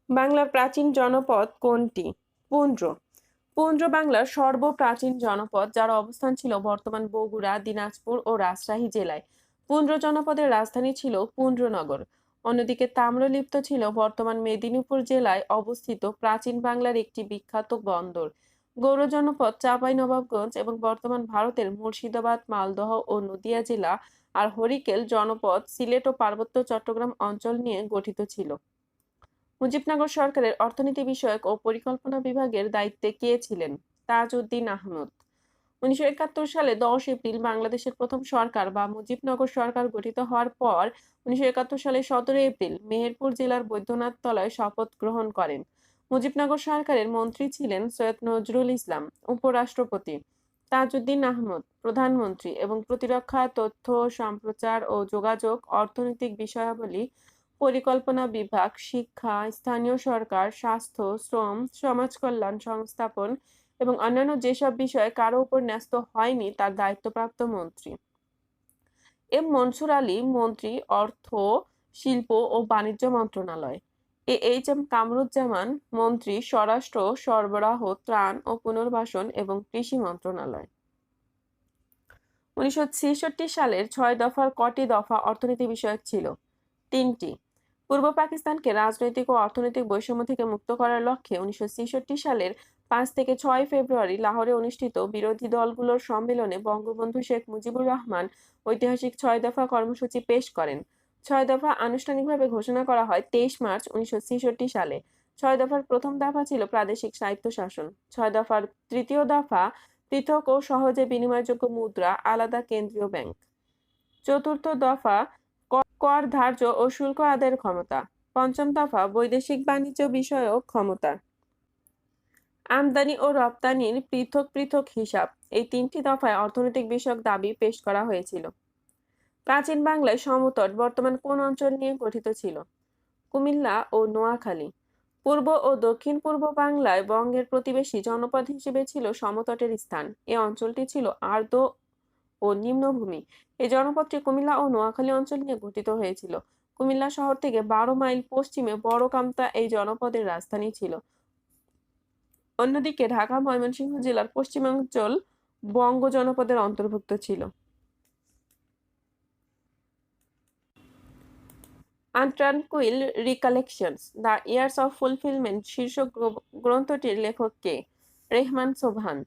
বাংলার প্রাচীন জনপদ কোনটি? পুন্ড্র। পুন্ড্র বাংলার সর্বপ্রাচীন জনপদ, যার অবস্থান ছিল বর্তমান বগুড়া, দিনাজপুর ও রাজশাহী জেলায়। পুন্ড্র জনপদের রাজধানী ছিল পুন্ড্রনগর। অন্যদিকে তাম্রলিপ্ত ছিল বর্তমান মেদিনীপুর জেলায় অবস্থিত প্রাচীন বাংলার একটি বিখ্যাত বন্দর। গৌড় জনপদ চাঁপাইনবাবগঞ্জ এবং বর্তমান ভারতের মুর্শিদাবাদ, মালদহ ও নদিয়া জেলা, আর হরিকেল জনপদ সিলেট ও পার্বত্য চট্টগ্রাম অঞ্চল নিয়ে গঠিত ছিল। মুজিবনগর সরকারের অর্থনীতি বিষয়ক ও পরিকল্পনা বিভাগের দায়িত্বে কে ছিলেন? তাজউদ্দিন আহমদ। 1971 সালে 10 এপ্রিল বাংলাদেশের প্রথম সরকার বা মুজিবনগর সরকার গঠিত হওয়ার পর 1971 সালে 17 এপ্রিল মেহেরপুর জেলার বৈদ্যনাথ তলায় শপথ গ্রহণ করেন। মুজিবনগর সরকারের মন্ত্রী ছিলেন সৈয়দ নজরুল ইসলাম, উপরাষ্ট্রপতি তাজউদ্দিন আহমদ প্রধানমন্ত্রী, এবং প্রতিরক্ষা, তথ্য সম্প্রচার ও যোগাযোগ, অর্থনৈতিক বিষয়াবলী, পরিকল্পনা বিভাগ, শিক্ষা, স্থানীয় সরকার, স্বাস্থ্য, শ্রম, সমাজ কল্যাণ, সংস্থাপন এবং অন্যান্য যেসব বিষয় কারো উপর ন্যস্ত হয়নি তার দায়িত্বপ্রাপ্ত মন্ত্রী। এম মনসুর আলী মন্ত্রী, অর্থ, শিল্প ও বাণিজ্য মন্ত্রণালয়। এইচ এম কামরুজ্জামান মন্ত্রী, স্বরাষ্ট্র, সরবরাহ, ত্রাণ ও পুনর্বাসন এবং কৃষি মন্ত্রণালয়। 1966 সালের 6 দফার কটি দফা অর্থনীতি বিষয়ক ছিল? 3টি। পূর্ব পাকিস্তানকে রাজনৈতিক ও অর্থনৈতিক বৈষম্য থেকে মুক্ত করার লক্ষ্যে 1966 সালের 5 থেকে 6 ফেব্রুয়ারি লাহোরে অনুষ্ঠিত বিরোধী দলগুলোর সম্মেলনে বঙ্গবন্ধু শেখ মুজিবুর রহমান ঐতিহাসিক 6 দফা কর্মসূচি পেশ করেন। 6 দফা আনুষ্ঠানিকভাবে ঘোষণা করা হয় 23 মার্চ 1966 সালে। 6 দফার প্রথম দফা ছিল প্রাদেশিক স্বায়ত্তশাসন। 6 দফার তৃতীয় দফা পৃথক ও সহজে বিনিময়যোগ্য মুদ্রা, আলাদা কেন্দ্রীয় ব্যাংক। চতুর্থ দফা কর ধার্য ও শুল্ক আদায়ের ক্ষমতা। পঞ্চম দফা বৈদেশিক বাণিজ্য বিষয়ক ক্ষমতা। আমদানি ও রপ্তানির পৃথক পৃথক হিসাব। এই 3টি দফায় অর্থনৈতিক বিষয়ক দাবি পেশ করা হয়েছিল। প্রাচীন বাংলায় সমতট বর্তমান কোন অঞ্চল নিয়ে গঠিত ছিল? কুমিল্লা ও নোয়াখালী। পূর্ব ও দক্ষিণ পূর্ব বাংলায় বঙ্গের প্রতিবেশী জনপদ হিসেবে ছিল সমতটের স্থান। এ অঞ্চলটি ছিল আর্দ্র ও নিম্নভূমি। এই জনপদটি কুমিল্লা ও নোয়াখালী অঞ্চল নিয়ে গঠিত হয়েছিল। কুমিল্লা শহর থেকে 12 মাইল পশ্চিমে বড়কামতা এই জনপদের রাজধানী ছিল। অন্যদিকে ঢাকা ময়মনসিংহ জেলার পশ্চিমাঞ্চল বঙ্গ জনপদের অন্তর্ভুক্ত ছিল। আনট্রানকুইল recollections, the years of fulfilment শীর্ষক গ্রন্থটির লেখক কে? রেহমান সোবহান।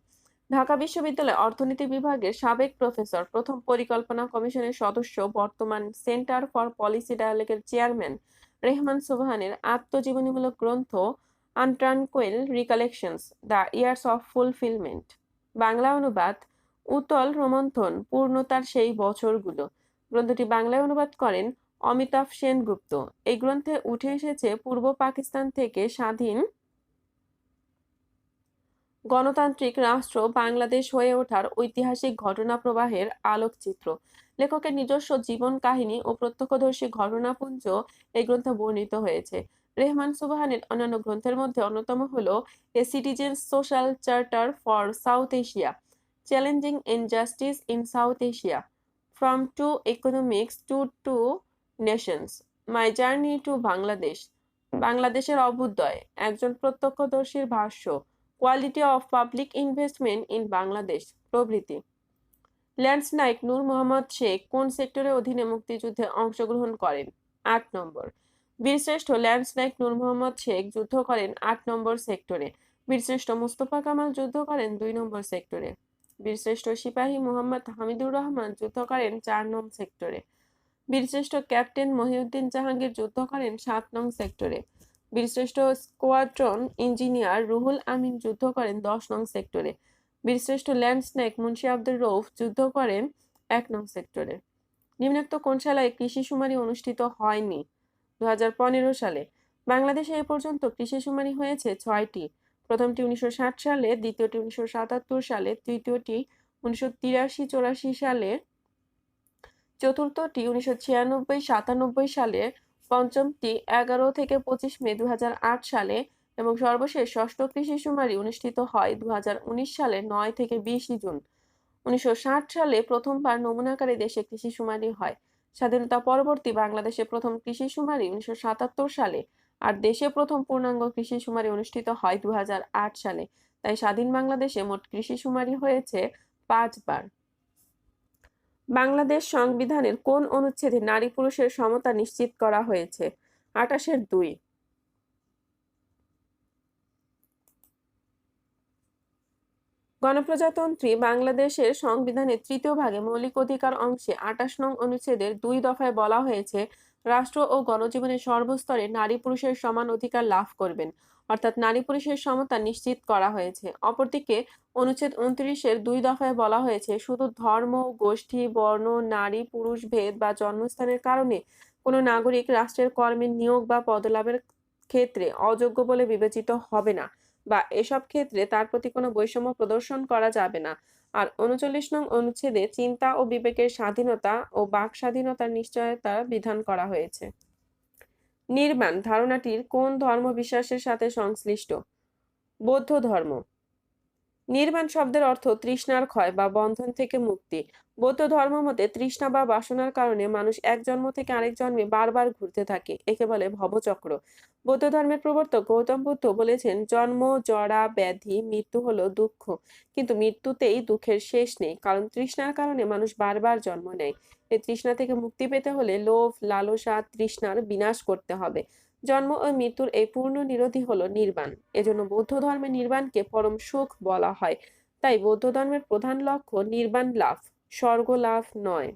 ঢাকা বিশ্ববিদ্যালয় অর্থনীতি বিভাগের সাবেক প্রফেসর, প্রথম পরিকল্পনা কমিশনের সদস্য, বর্তমান সেন্টার ফর পলিসি ডায়ালগের চেয়ারম্যান রেহমান সোবহানের আত্মজীবনীমূলক গ্রন্থ untranquil recollections, the years of fulfilment. Bangla অনুবাদ উতল রোমন্থন, পূর্ণতার সেই বছরগুলো। গ্রন্থটি বাংলায় অনুবাদ করেন অমিতাভ সেনগুপ্ত। এই গ্রন্থে উঠে এসেছে পূর্ব পাকিস্তান থেকে স্বাধীন গণতান্ত্রিক রাষ্ট্র বাংলাদেশ হয়ে ওঠার ঐতিহাসিক ঘটনা প্রবাহের আলোকচিত্র। লেখকের নিজস্ব জীবন কাহিনী ও প্রত্যক্ষদর্শী ঘটনাপুঞ্জ এই গ্রন্থে বর্ণিত হয়েছে। রেহমান সুবহানের অন্যান্য গ্রন্থের মধ্যে অন্যতম হল a citizens social charter for South Asia, challenging injustice in South Asia, from two economics to nations, my journey to Bangladesh, বাংলাদেশের অভ্যুদয়, একজন প্রত্যক্ষদর্শীর ভাষ্য, quality of public investment in Bangladesh প্রভৃতি। ল্যান্স নাইক নূর মোহাম্মদ শেখ কোন সেক্টরের অধীনে মুক্তিযুদ্ধে অংশগ্রহণ করেন? 8 নম্বর। বীরশ্রেষ্ঠ ল্যান্স নাইক নূর মোহাম্মদ শেখ যুদ্ধ করেন 8 নম্বর সেক্টরে। বীরশ্রেষ্ঠ মুস্তফা কামাল যুদ্ধ করেন 2 নম্বর সেক্টরে। বীরশ্রেষ্ঠ সিপাহী মোহাম্মদ হামিদুর রহমান যুদ্ধ করেন 4 নং সেক্টরে। বীরশ্রেষ্ঠ ক্যাপ্টেন মহিউদ্দিন জাহাঙ্গীর যুদ্ধ করেন 7 নং সেক্টরে। বীরশ্রেষ্ঠ স্কোয়াড্রন ইঞ্জিনিয়ার রুহুল আমিন যুদ্ধ করেন 10 নং সেক্টরে। বীরশ্রেষ্ঠ ল্যান্সনাইক মুন্সি আব্দুর রউফ যুদ্ধ করেন 1 নং সেক্টরে। নিম্নোক্ত কোন সালে কৃষি শুমারি অনুষ্ঠিত হয়নি? 2015 সালে। বাংলাদেশে এ পর্যন্ত কৃষি শুমারি হয়েছে 6টি। প্রথমটি 1960 সালে, দ্বিতীয়টি 1977 সালে, তৃতীয়টি 1983-84 সালে, চতুর্থটি 1996-97 সালে, পঞ্চমটি 11 থেকে 25 মে 2008 সালে এবং সর্বশেষ ষষ্ঠ কৃষি শুমারি অনুষ্ঠিত হয় 2019 সালে 9 থেকে 20 জুন। 1960 সালে প্রথমবার নমুনাকারে দেশে কৃষি শুমারি হয়। স্বাধীনতা পরবর্তী বাংলাদেশে প্রথম কৃষি শুমারি 1977 সালে। আর দেশে প্রথম পূর্ণাঙ্গ কৃষি শুমারি অনুষ্ঠিত হয় 2008 সালে। তাই স্বাধীন বাংলাদেশে মোট কৃষি শুমারি হয়েছে 5 বার। বাংলাদেশ সংবিধানের কোন অনুচ্ছেদে নারী পুরুষের সমতা নিশ্চিত করা হয়েছে? 28-2। গণপ্রজাতন্ত্রী বাংলাদেশের সংবিধানের 3য় ভাগে মৌলিক অধিকার অংশে 28 নং অনুচ্ছেদের 2 দফায় বলা হয়েছে, রাষ্ট্র ও গণজীবনের সর্বস্তরে নারী পুরুষের সমান অধিকার লাভ করবেন, অর্থাৎ নারী পুরুষের সমতা নিশ্চিত করা হয়েছে। অপরদিকে অনুচ্ছেদ 29-এর 2 দফায় বলা হয়েছে, শুধু ধর্ম, গোষ্ঠী, বর্ণ, নারী পুরুষ ভেদ বা জন্মস্থানের কারণে কোনো নাগরিক রাষ্ট্রের কর্মে নিয়োগ বা পদলাভের ক্ষেত্রে অযোগ্য বলে বিবেচিত হবে না, বা এসব ক্ষেত্রে তার প্রতি কোনো বৈষম্য প্রদর্শন করা যাবে না। আর 39 নং অনুচ্ছেদে চিন্তা ও বিবেকের স্বাধীনতা ও বাক স্বাধীনতার নিশ্চয়তা বিধান করা হয়েছে। নির্বাণ ধারণাটির কোন ধর্ম বিশ্বাসের সাথে সংশ্লিষ্ট? বৌদ্ধ ধর্ম। নির্বাণ শব্দের অর্থ তৃষ্ণার ক্ষয় বা বন্ধন থেকে মুক্তি। বৌদ্ধ ধর্ম মতে তৃষ্ণা বা বাসনার কারণে মানুষ এক জন্ম থেকে আরেক জন্মে বারবার ঘুরতে থাকে, একে বলে ভবচক্র। বৌদ্ধ ধর্মের প্রবর্তক গৌতম বুদ্ধ বলেছেন, জন্ম, জরা, ব্যাধি, মৃত্যু হলো দুঃখ, কিন্তু মৃত্যুতেই দুঃখের শেষ নেই, কারণ তৃষ্ণার কারণে মানুষ বারবার জন্ম নেয়। এই তৃষ্ণা থেকে মুক্তি পেতে হলে লোভ, লালসা, তৃষ্ণার বিনাশ করতে হবে। জন্ম ও মৃত্যুর এই পূর্ণ নিরোধই হলো নির্বাণ। এজন্য বৌদ্ধ ধর্মে নির্বাণকে পরম সুখ বলা হয়। তাই বৌদ্ধ ধর্মের প্রধান লক্ষ্য নির্বাণ লাভ, স্বর্গ লাভ নয়।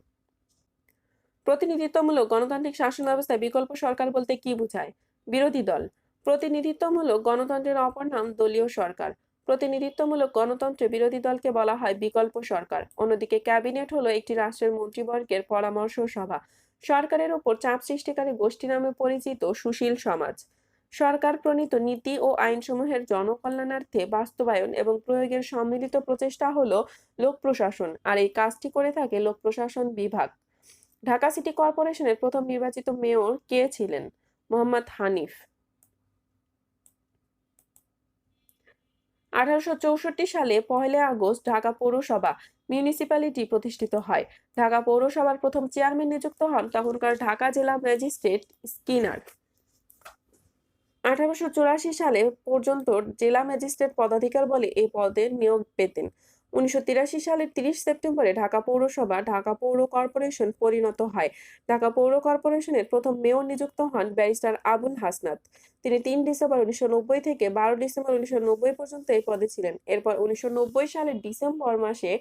প্রতিনিধিত্বমূলক গণতান্ত্রিক শাসন ব্যবস্থায় বিকল্প সরকার বলতে কি বোঝায়? বিরোধী দল। প্রতিনিধিত্বমূলক গণতন্ত্রের অপর নাম দলীয় সরকার। প্রতিনিধিত্বমূলক গণতন্ত্রে বিরোধী দলকে বলা হয় বিকল্প সরকার। অন্যদিকে ক্যাবিনেট হলো একটি রাষ্ট্রের মন্ত্রীবর্গের পরামর্শ সভা। সরকারের উপর চাপ সৃষ্টিকারী গোষ্ঠী নামে পরিচিত সুশীল সমাজ। সরকার প্রণীত নীতি ও আইনসমূহের জনকল্যাণার্থে বাস্তবায়ন এবং প্রয়োগের সম্মিলিত প্রচেষ্টা হলো লোক প্রশাসন, আর এই কাজটি করে থাকে লোক প্রশাসন বিভাগ। ঢাকা সিটি কর্পোরেশনের প্রথম নির্বাচিত মেয়র কে ছিলেন? মোহাম্মদ হানিফ। 1864 সালে 1 আগস্ট ঢাকা পৌরসভা মিউনিসিপ্যালিটি প্রতিষ্ঠিত হয়। ঢাকা পৌরসভার প্রথম চেয়ারম্যান নিযুক্ত হন তখনকার ঢাকা জেলা ম্যাজিস্ট্রেট স্কিনার। 1884 সালে পর্যন্ত জেলা ম্যাজিস্ট্রেট পদাধিকার বলে এই পদে নিয়োগ পেতেন। 1983 সালের 30 সেপ্টেম্বরে ঢাকা পৌরসভা ঢাকা পৌর কর্পোরেশন পরিণত হয়। ঢাকা পৌর কর্পোরেশনের প্রথম মেয়র নিযুক্ত হন ব্যারিস্টার আবুল হাসনাত। তিনি 3 ডিসেম্বর 1990 থেকে 12 ডিসেম্বর 1990 পর্যন্ত এই পদে ছিলেন। এরপর 1990 সালের ডিসেম্বর মাসে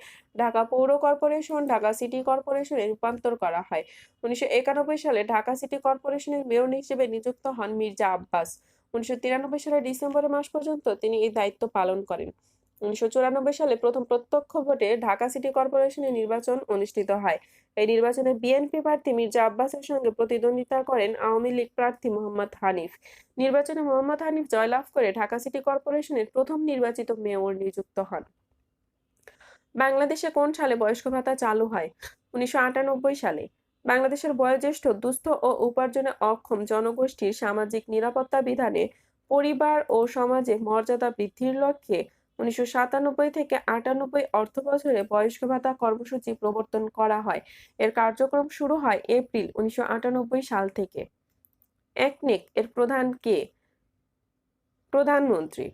ঢাকা পৌর কর্পোরেশন ঢাকা সিটি কর্পোরেশনে রূপান্তর করা হয়। 1991 সালে ঢাকা সিটি কর্পোরেশনের মেয়র হিসেবে নিযুক্ত হন মির্জা আব্বাস। 1993 সালের ডিসেম্বর মাস পর্যন্ত তিনি এই দায়িত্ব পালন করেন। 1994 সালে প্রথম প্রত্যক্ষ ভোটে ঢাকা সিটি কর্পোরেশনের নির্বাচন অনুষ্ঠিত হয়। এই নির্বাচনে বিএনপি প্রার্থী মির্জা আব্বাসের সঙ্গে প্রতিদ্বন্দ্বিতা করেন আওয়ামী লীগ প্রার্থী মোহাম্মদ হানিফ। নির্বাচনে মোহাম্মদ হানিফ জয়লাভ করে ঢাকা সিটি কর্পোরেশনের প্রথম নির্বাচিত মেয়র নিযুক্ত হন। বাংলাদেশে কোন সালে বয়স্ক ভাতা চালু হয়? 1998 সালে। বাংলাদেশের বয়োজ্যেষ্ঠ, দুস্থ ও উপার্জনে অক্ষম জনগোষ্ঠীর সামাজিক নিরাপত্তা বিধানে পরিবার ও সমাজে মর্যাদা বৃদ্ধির লক্ষ্যে 1997 থেকে 98 অর্থবছরে বয়স্ক ভাতা কর্মসূচি প্রবর্তন করা হয়। এর কার্যক্রম শুরু হয় এপ্রিল 1998 সাল থেকে। একনেক এর প্রধান কে? প্রধানমন্ত্রী।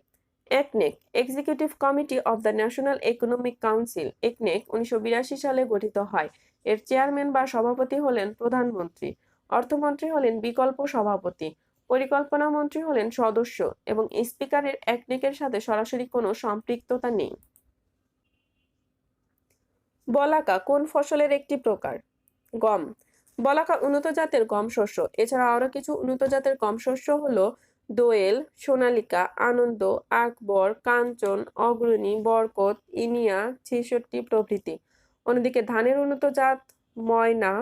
একনেক executive committee of the national economic council একনেক 1982 সালে গঠিত হয়। এর চেয়ারম্যান বা সভাপতি হলেন প্রধানমন্ত্রী। অর্থমন্ত্রী হলেন বিকল্প সভাপতি। পরিকল্পনা মন্ত্রী হলেন সদস্য এবং স্পিকারের একনেকের সাথে সরাসরি কোনো সম্পৃক্ততা নেই। বলাকা কোন ফসলের একটি প্রকার? গম। বলাকা উন্নত জাতের গম শস্য। এছাড়া আরো কিছু উন্নত জাতের গম শস্য হলো দোয়েল, সোনালিকা, আনন্দ, আকবর, কাঞ্চন, অগ্রণী, বরকত, ইনিয়া, 66 প্রভৃতি। অন্যদিকে ধানের উন্নত জাত ময়না,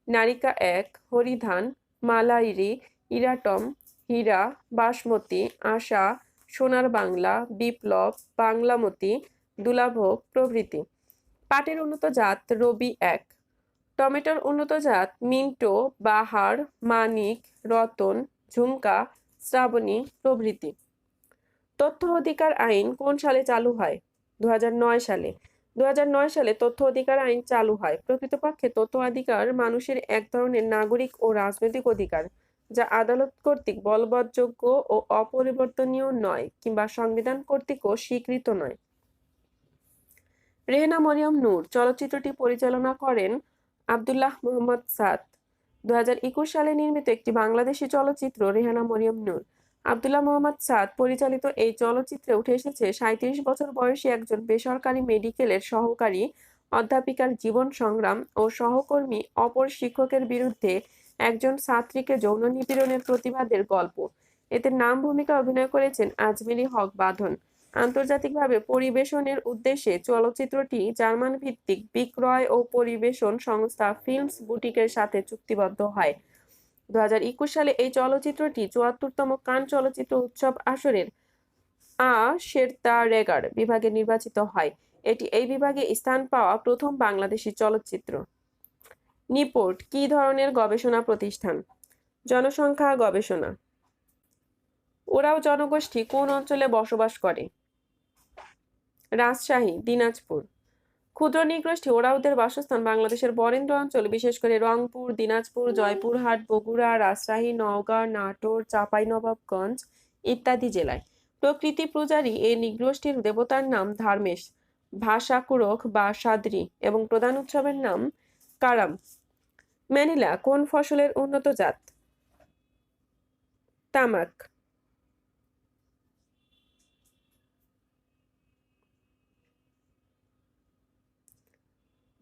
নারিকা 1, হরিধান, মালাইরি, ইরাটম, হীরা, বাসমতি, আশা, সোনার বাংলা, বিপ্লব, বাংলামতি, দুলাভোগ প্রভৃতি। পাটের উন্নত জাত রবি 1। টমেটোর উন্নত জাত মিন্টো, বাহার, মানিক, রতন, ঝুমকা, শ্রাবণী প্রভৃতি। তথ্য অধিকার আইন কোন সালে চালু হয়? 2009 সালে। 2009 সালে তথ্য অধিকার আইন চালু হয়। প্রকৃতপক্ষে তথ্য অধিকার মানুষের এক ধরনের নাগরিক ও রাজনৈতিক অধিকার। যা আদালত কর্তৃক বলবৎযোগ্য ও অপরিবর্তনীয় নয় কিংবা সংবিধান কর্তৃকও স্বীকৃত নয়। রেহেনা মরিয়ম নূর চলচ্চিত্রটি পরিচালনা করেন আব্দুল্লাহ মোহাম্মদ সাদ। 2021 সালে নির্মিত একটি বাংলাদেশি চলচ্চিত্র রেহেনা মরিয়ম নূর। আব্দুল্লাহ মোহাম্মদ সাদ পরিচালিত এই চলচ্চিত্রে উঠে এসেছে 37 বছর বয়সী একজন বেসরকারি মেডিকেলের সহকারী অধ্যাপিকার জীবন সংগ্রাম ও সহকর্মী অপর শিক্ষকের বিরুদ্ধে একজন ছাত্রীকে যৌন নিপীড়নের প্রতিবাদের গল্প। এতে নাম ভূমিকা অভিনয় করেছেন আজমেরী হক বাঁধন। আন্তর্জাতিকভাবে পরিবেশনের উদ্দেশ্যে চলচ্চিত্রটি জার্মান ভিত্তিক বিক্রয় ও পরিবেশন সংস্থা ফিল্মস বুটিকের সাথে চুক্তিবদ্ধ হয়। 2021 সালে এই চলচ্চিত্রটি 74তম কান চলচ্চিত্র উৎসব আসরের আ শেরতা রেগার বিভাগে নির্বাচিত হয়। এটি এই বিভাগে স্থান পাওয়া প্রথম বাংলাদেশি চলচ্চিত্র। নিপোর্ট কি ধরনের গবেষণা প্রতিষ্ঠান? জনসংখ্যা গবেষণা। ওরাও জনগোষ্ঠী কোন অঞ্চলে বসবাস করে? রাজশাহী, দিনাজপুর। ক্ষুদ্র নৃগোষ্ঠী ওরাওদের বাসস্থান বাংলাদেশের বরেন্দ্র অঞ্চল, বিশেষ করে রংপুর, দিনাজপুর, জয়পুরহাট, বগুড়া, রাজশাহী, নওগাঁ, নাটোর, চাঁপাইনবাবগঞ্জ ইত্যাদি জেলায়। প্রকৃতি পূজারী এই নৃগোষ্ঠীর দেবতার নাম ধার্মেশ, ভাষা কুরখ বা সাদ্রি এবং প্রধান উৎসবের নাম কারাম। ম্যানিলা কোন ফসলের উন্নত জাত? তামাক।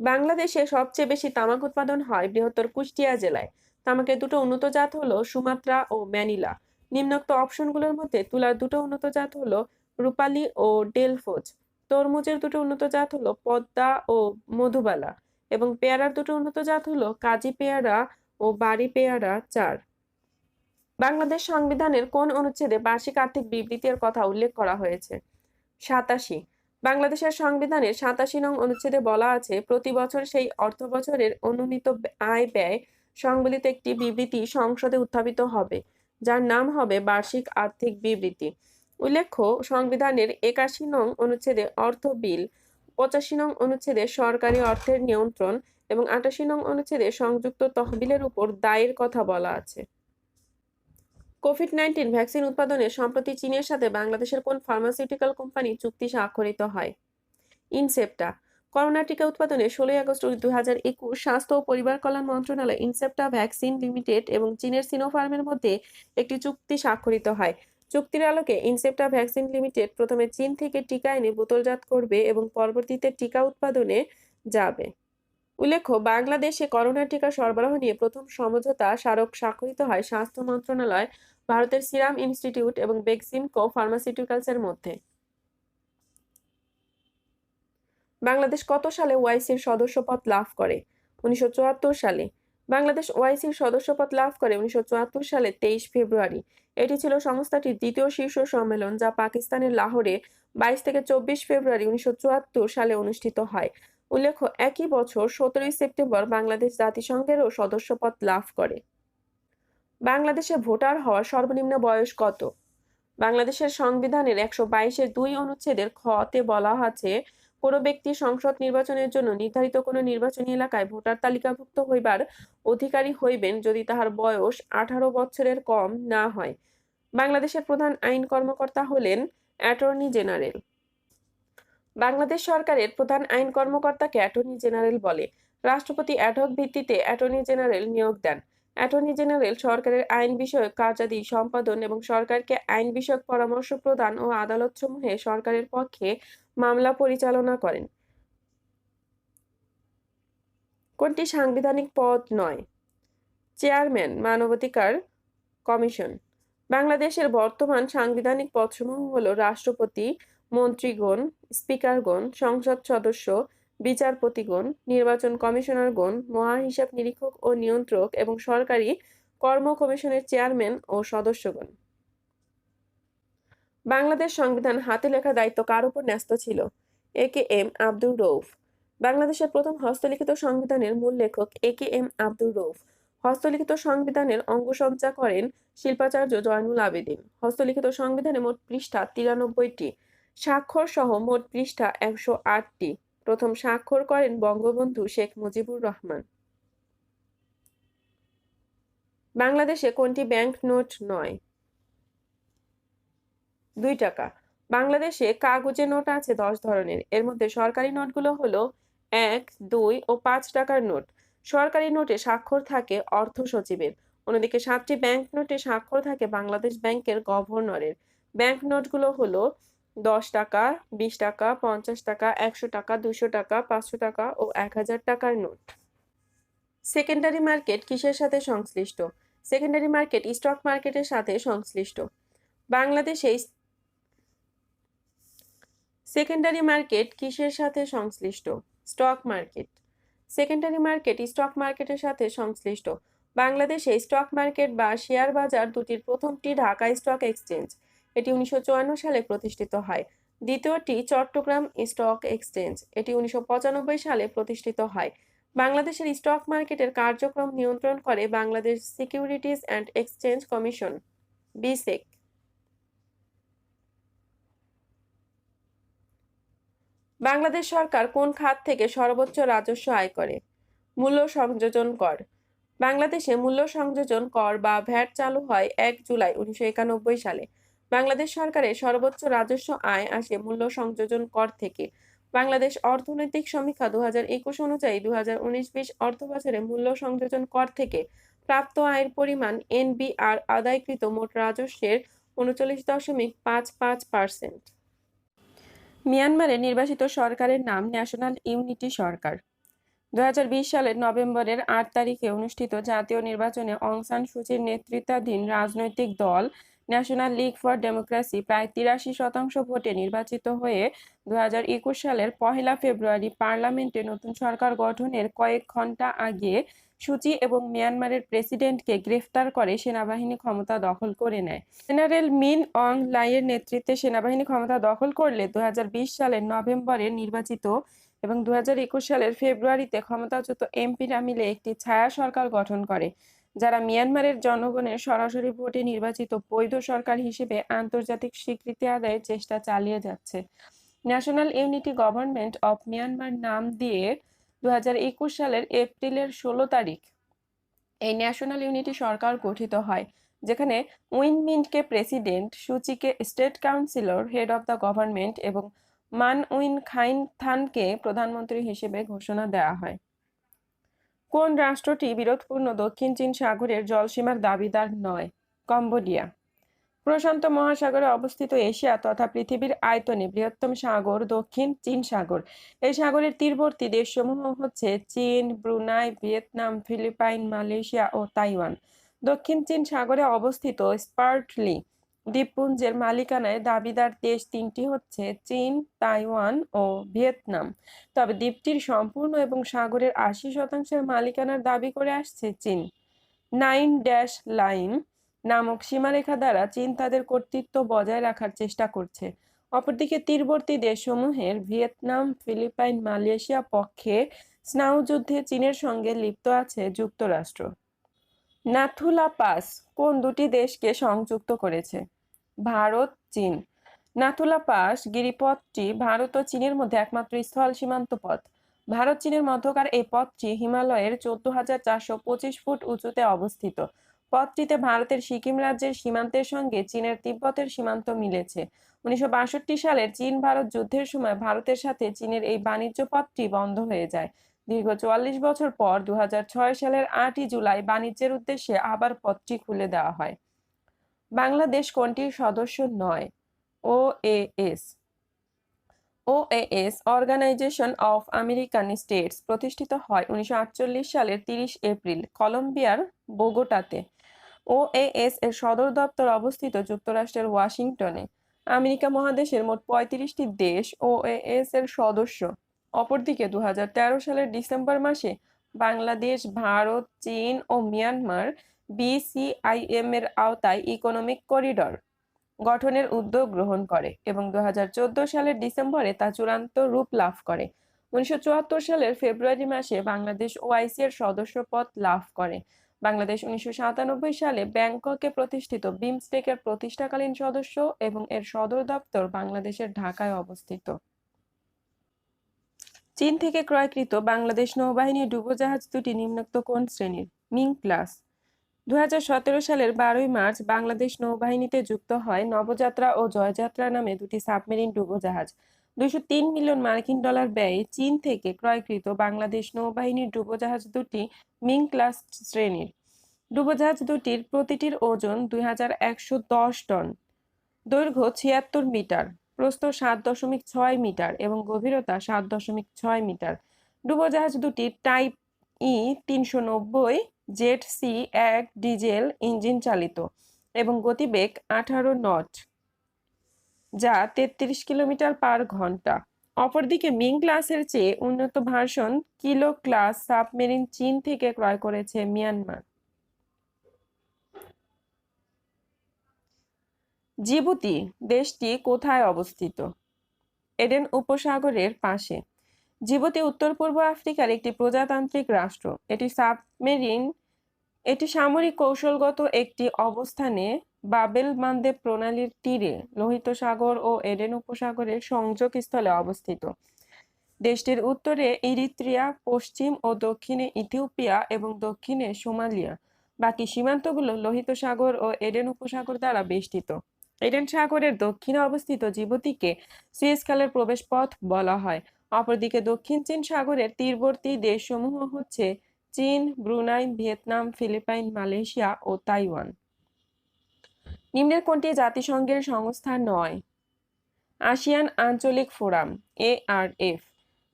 বাংলাদেশে সবচেয়ে বেশি তামাক উৎপাদন হয় বৃহত্তর কুষ্টিয়া জেলায়। তামাকের দুটো উন্নত জাত হলো সুমাত্রা ও ম্যানিলা। নিম্নোক্ত অপশনগুলোর মধ্যে তুলার দুটো উন্নত জাত হলো রূপালী ও ডেলফোজ। তরমুজের দুটো উন্নত জাত হলো পদ্মা ও মধুবালা এবং পেয়ারার দুটো উন্নত জাত হলো কাজী পেয়ারা ও বাড়ি পেয়ারা 4। বাংলাদেশ সংবিধানের কোন অনুচ্ছেদে বার্ষিক আর্থিক বিবৃতির কথা উল্লেখ করা হয়েছে? 87। বাংলাদেশের সংবিধানের 87 নং অনুচ্ছেদে বলা আছে, প্রতি বছর সেই অর্থ বছরের অনুমিত আয় ব্যয় সংবলিত একটি বিবৃতি সংসদে উত্থাপিত হবে, যার নাম হবে বার্ষিক আর্থিক বিবৃতি। উল্লেখ্য, সংবিধানের 81 নং অনুচ্ছেদে অর্থ বিল, 85 নং অনুচ্ছেদে সরকারি অর্থের নিয়ন্ত্রণ এবং 88 নং অনুচ্ছেদে সংযুক্ত তহবিলের উপর দায়ের কথা বলা আছে। কোভিড-19 ভ্যাকসিন উৎপাদনে সম্প্রতি চীনের সাথে বাংলাদেশের কোন ফার্মাসিউটিক্যাল কোম্পানি চুক্তি স্বাক্ষরিত হয়? ইনসেপ্টা। করোনা টিকা উৎপাদনে 16 আগস্ট 2021 স্বাস্থ্য ও পরিবার কল্যাণ মন্ত্রণালয় ইনসেপ্টা ভ্যাকসিন লিমিটেড এবং চীনের সিনোফার্মের মধ্যে একটি চুক্তি স্বাক্ষরিত হয়। চুক্তির আলোকে ইনসেপ্টা ভ্যাকসিন লিমিটেড প্রথমে চীন থেকে টিকা এনে বোতলজাত করবে এবং পরবর্তীতে টিকা উৎপাদনে যাবে। উল্লেখ্য, বাংলাদেশে করোনা টিকা সরবরাহ নিয়ে প্রথম সমঝোতা স্মারক স্বাক্ষরিত হয় স্বাস্থ্য মন্ত্রণালয়, ভারতের সিরাম ইনস্টিটিউট এবং বেক্সিমকো ফার্মাসিউটিক্যালসের মধ্যে। বাংলাদেশ কত সালে ওআইসির সদস্যপদ লাভ করে? 1974 সালে। বাংলাদেশ ওআইসির সদস্যপদ লাভ করে 1974 সালের 23 ফেব্রুয়ারি। এটি ছিল সংস্থাটির দ্বিতীয় শীর্ষ সম্মেলন, যা পাকিস্তানের লাহোরে 22 থেকে 24 ফেব্রুয়ারি 1974 সালে অনুষ্ঠিত হয়। উল্লেখ্য, একই বছর 17 সেপ্টেম্বর বাংলাদেশ জাতিসংঘেরও সদস্যপদ লাভ করে। বাংলাদেশে ভোটার হওয়ার সর্বনিম্ন বয়স কত? বাংলাদেশের সংবিধানের 122-এর 2 অনুচ্ছেদের খ-তে বলা আছে, কোনো ব্যক্তি সংসদ নির্বাচনের জন্য নির্ধারিত কোনো নির্বাচনী এলাকায় ভোটার তালিকাভুক্ত হইবার অধিকারী হইবেন যদি তাহার বয়স 18 বছরের কম না হয়। বাংলাদেশের প্রধান আইন কর্মকর্তা হলেন অ্যাটর্নি জেনারেল। বাংলাদেশ সরকারের প্রধান আইন কর্মকর্তাকে অ্যাটর্নি জেনারেল বলে। রাষ্ট্রপতি অ্যাডহক ভিত্তিতে অ্যাটর্নি জেনারেল নিয়োগ দেন। অ্যাটর্নি জেনারেল সরকারের আইন বিষয়ক কার্যাদি সম্পাদন এবং সরকারকে আইন বিষয়ক পরামর্শ প্রদান ও আদালতসমূহে সরকারের পক্ষে মামলা পরিচালনা করেন। কোনটি সাংবিধানিক পদ নয়? চেয়ারম্যান, মানবাধিকার কমিশন। বাংলাদেশের বর্তমান সাংবিধানিক পদসমূহ হল রাষ্ট্রপতি, মন্ত্রীগণ, স্পিকারগণ, সংসদ সদস্য, বিচারপতিগণ, নির্বাচন কমিশনারগণ, মহাহিসাব নিরীক্ষক ও নিয়ন্ত্রক এবং সরকারি কর্ম কমিশনের চেয়ারম্যান ও সদস্যগণ। বাংলাদেশ সংবিধান হাতে লেখার দায়িত্ব কার উপর ন্যস্ত ছিল? এ.কে.এম. আব্দুর রউফ। বাংলাদেশের প্রথম হস্তলিখিত সংবিধানের মূল লেখক এ.কে.এম. আব্দুর রউফ। হস্তলিখিত সংবিধানের অঙ্গসজ্জা করেন শিল্পাচার্য জয়নুল আবেদীন। হস্তলিখিত সংবিধানে মোট পৃষ্ঠা 93টি, স্বাক্ষর সহ মোট পৃষ্ঠা 108টি। প্রথম স্বাক্ষর করেন বঙ্গবন্ধু শেখ মুজিবুর রহমান। বাংলাদেশে কোনটি ব্যাংক নোট নয়? 2 টাকা। বাংলাদেশে কাগজে নোট আছে 10 ধরনের। এর মধ্যে সরকারি নোটগুলো হলো 1, 2 ও 5 টাকার নোট। সরকারি নোটে স্বাক্ষর থাকে অর্থ সচিবের। অন্যদিকে 7টি ব্যাংক নোটে স্বাক্ষর থাকে বাংলাদেশ ব্যাংকের গভর্নরের। ব্যাংক নোটগুলো হলো 10 টাকা, 20 টাকা, 50 টাকা, 100 টাকা, 200 টাকা, 500 টাকা ও 1000 টাকার নোট। সেকেন্ডারি মার্কেট কিসের সাথে সংশ্লিষ্ট? সেকেন্ডারি মার্কেট স্টক মার্কেটের সাথে সংশ্লিষ্ট। বাংলাদেশে সেকেন্ডারি মার্কেট কিসের সাথে সংশ্লিষ্ট? Stock market. Secondary market stock মার্কেটের সাথে সংশ্লিষ্ট। বাংলাদেশে স্টক মার্কেট বা শেয়ার বাজার দুটির প্রথমটি ঢাকা স্টক এক্সচেঞ্জ, এটি 1954 সালে প্রতিষ্ঠিত হয়। দ্বিতীয়টি চট্টগ্রাম স্টক এক্সচেঞ্জ, এটি 1995 সালে প্রতিষ্ঠিত হয়। বাংলাদেশের স্টক মার্কেটের কার্যক্রম নিয়ন্ত্রণ করে Bangladesh securities and exchange commission, বিসেক। বাংলাদেশ সরকার কোন খাত থেকে সর্বোচ্চ রাজস্ব আয় করে? মূল্য সংযোজন কর। বাংলাদেশে মূল্য সংযোজন কর বা ভ্যাট চালু হয় 1 জুলাই 1991 সালে। বাংলাদেশ সরকারের সর্বোচ্চ রাজস্ব আয় আসে মূল্য সংযোজন কর থেকে। বাংলাদেশ অর্থনৈতিক সমীক্ষা 2021 অনুযায়ী 2019-20 অর্থবছরে মূল্য সংযোজন কর থেকে প্রাপ্ত আয়ের পরিমাণ এনবিআর আদায়কৃত মোট রাজস্বের 39.55%। মিয়ানমারের নির্বাচিত সরকারের নাম ন্যাশনাল ইউনিটি সরকার। 2020 সালের নভেম্বরের 8 তারিখে অনুষ্ঠিত জাতীয় নির্বাচনে অং সান সুচির নেতৃত্বাধীন রাজনৈতিক দল ন্যাশনাল লীগ ফর ডেমোক্রেসি প্রায় 83% ভোটে নির্বাচিত হয়ে 2021 সালের 1 ফেব্রুয়ারি পার্লামেন্টে নতুন সরকার গঠনের কয়েক ঘন্টা আগে সূচি এবং মিয়ানমারের প্রেসিডেন্টকে গ্রেফতার করে সেনাবাহিনী ক্ষমতা দখল করে নেয়। জেনারেল মিন অং লাইয়ের নেতৃত্বে সেনাবাহিনী ক্ষমতা দখল করলে 2020 সালের নভেম্বরে নির্বাচিত এবং 2021 সালের ফেব্রুয়ারিতে ক্ষমতাচ্যুত এমপিরা মিলে একটি ছায়া সরকার গঠন করে, যারা মিয়ানমারের জনগণের সরাসরি ভোটে নির্বাচিত বৈধ সরকার হিসেবে আন্তর্জাতিক স্বীকৃতি আদায়ের চেষ্টা চালিয়ে যাচ্ছে। National unity government of Myanmar নাম দিয়ে 2021 সালের এপ্রিলের 16 তারিখ এই ন্যাশনাল ইউনিটি সরকার গঠিত হয়, যেখানে উইন মিন্টকে প্রেসিডেন্ট, সূচিকে state counsellor, head of the government এবং মান উইন খাইন থানকে প্রধানমন্ত্রী হিসেবে ঘোষণা দেওয়া হয়। কোন রাষ্ট্রটি বিরোধপূর্ণ দক্ষিণ চীন সাগরের জলসীমার দাবিদার নয়? কম্বোডিয়া। প্রশান্ত মহাসাগরে অবস্থিত এশিয়া তথা পৃথিবীর আয়তনে বৃহত্তম সাগর দক্ষিণ চীন সাগর। এই সাগরের তীরবর্তী দেশসমূহ হচ্ছে চীন, ব্রুনাই, ভিয়েতনাম, ফিলিপাইন, মালয়েশিয়া ও তাইওয়ান। দক্ষিণ চীন সাগরে অবস্থিত স্পার্টলি দ্বীপপুঞ্জের মালিকানায় দাবিদার দেশ তিনটি হচ্ছে চীন, তাইওয়ান ও ভিয়েতনাম। তবে দ্বীপটির সম্পূর্ণ এবং সাগরের 80% মালিকানার দাবি করে আসছে চীন। 9 লাইন নামক সীমারেখা দ্বারা চীন তাদের কর্তৃত্ব বজায় রাখার চেষ্টা করছে। অপরদিকে তীরবর্তী দেশসমূহের ভিয়েতনাম, ফিলিপাইন, মালয়েশিয়া পক্ষে স্নায়ু যুদ্ধে চীনের সঙ্গে লিপ্ত আছে যুক্তরাষ্ট্র। নাথুলা পাস কোন দুটি দেশকে সংযুক্ত করেছে? ভারত, চীন। নাথুলা পাস গিরিপথটি ভারত ও চীনের মধ্যে একমাত্র স্থল সীমান্ত পথ। ভারত চীনের মধ্যকার এই পথটি হিমালয়ের 14,425 ফুট উঁচুতে অবস্থিত। পথটিতে ভারতের সিকিম রাজ্যের সীমান্তের সঙ্গে চীনের তিব্বতের সীমান্ত মিলেছে। 1962 সালের চীন ভারত যুদ্ধের সময় ভারতের সাথে চীনের এই বাণিজ্য পথটি বন্ধ হয়ে যায়। দীর্ঘ 44 বছর পর 2006 সালের 8 জুলাই বাণিজ্যের উদ্দেশ্যে আবার পথটি খুলে দেওয়া হয়। বাংলাদেশ কোনটির সদস্য নয়? OAS. OAS organisation of American states প্রতিষ্ঠিত হয় 1948 সালের 30 এপ্রিল কলম্বিয়ার বোগোটাতে। ওএএস এর সদর দপ্তর অবস্থিত যুক্তরাষ্ট্রের ওয়াশিংটনে। আমেরিকা মহাদেশের মোট 35টি দেশ ওএএস এর সদস্য। অপরদিকে 2013 সালের ডিসেম্বর মাসে বাংলাদেশ, ভারত, চীন ও মিয়ানমার বিসিআইএম এর আওতায় ইকোনমিক করিডর গঠনের উদ্যোগ গ্রহণ করে এবং 2014 সালের ডিসেম্বরে তা চূড়ান্ত রূপ লাভ করে। 1974 সালের ফেব্রুয়ারি মাসে বাংলাদেশ ওআইসি এর সদস্যপদ লাভ করে। বাংলাদেশ 1997 সালে ব্যাংককে প্রতিষ্ঠিত বিমস্টেকের প্রতিষ্ঠাকালীন সদস্য এবং এর সদর দপ্তর বাংলাদেশের ঢাকায় অবস্থিত। চীন থেকে ক্রয়কৃত বাংলাদেশ নৌবাহিনীর ডুবোজাহাজ দুটি নিম্নোক্ত কোন শ্রেণীর? Ming class. 2017 সালের 12 মার্চ বাংলাদেশ নৌবাহিনীতে যুক্ত হয় নবযাত্রা ও জয়যাত্রা নামে দুটি সাবমেরিন ডুবোজাহাজ। 203 মিলিয়ন মার্কিন ডলার ব্যয়ে চীন থেকে ক্রয়কৃত বাংলাদেশ নৌবাহিনীর ডুবোজাহাজ দুটি মিং ক্লাস শ্রেণীর। ডুবোজাহাজ দুটির প্রতিটির ওজন 2110 টন, দৈর্ঘ্য 76 মিটার, প্রস্থ 7.6 মিটার এবং গভীরতা 7.6 মিটার। ডুবোজাহাজ দুটি টাইপ ই-390 জেট সি-1 ডিজেল ইঞ্জিন চালিত এবং গতিবেগ 18 নট, যা 33 কিলোমিটার পার ঘন্টা। অপরদিকে মিং ক্লাসের চেয়ে উন্নত ভার্সন কিলো ক্লাস সাবমেরিন চীন থেকে ক্রয় করেছে মিয়ানমার। জিবুতি দেশটি কোথায় অবস্থিত? এডেন উপসাগরের পাশে। জিবুতি উত্তর পূর্ব আফ্রিকার একটি প্রজাতান্ত্রিক রাষ্ট্র। এটি সামরিক কৌশলগত একটি অবস্থানে বাবেল মানদেব প্রণালীর তীরে লোহিত সাগর ও এডেন উপসাগরের সংযোগস্থলে অবস্থিত। দেশটির উত্তরে ইরিত্রিয়া, পশ্চিম ও দক্ষিণে ইথিওপিয়া এবং দক্ষিণে সোমালিয়া। বাকি সীমান্তগুলো লোহিত সাগর ও এডেন উপসাগর দ্বারা বেষ্টিত। এডেন সাগরের দক্ষিণে অবস্থিত জিবুতিকে সুয়েজ খালের প্রবেশপথ বলা হয়। অপরদিকে দক্ষিণ চীন সাগরের তীরবর্তী দেশসমূহ হচ্ছে চীন, ব্রুনাই, ভিয়েতনাম, ফিলিপাইন, মালয়েশিয়া ও তাইওয়ান। নিম্নের কোনটি জাতিসংঘের সংস্থা নয়? আসিয়ান আঞ্চলিক ফোরাম ARF।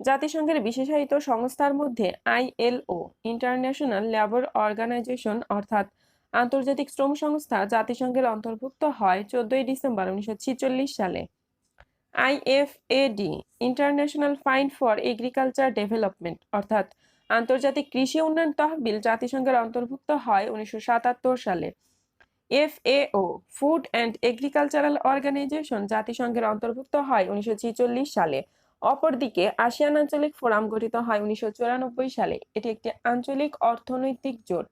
জাতিসংঘের বিশেষায়িত সংস্থার মধ্যে ILO ইন্টারন্যাশনাল লেবার অর্গানাইজেশন অর্থাৎ আন্তর্জাতিক শ্রম সংস্থা জাতিসংঘের অন্তর্ভুক্ত হয় 14 ডিসেম্বর 1946 সালে। IFAD international fund for agriculture development অর্থাৎ আন্তর্জাতিক কৃষি উন্নয়ন তহবিল জাতিসংঘের অন্তর্ভুক্ত হয় 1977 সালে। FAO food and agricultural organisation জাতিসংঘের অন্তর্ভুক্ত হয় 1946 সালে। অপরদিকে আসিয়ান আঞ্চলিক ফোরাম গঠিত হয় 1994 সালে। এটি একটি আঞ্চলিক অর্থনৈতিক জোট।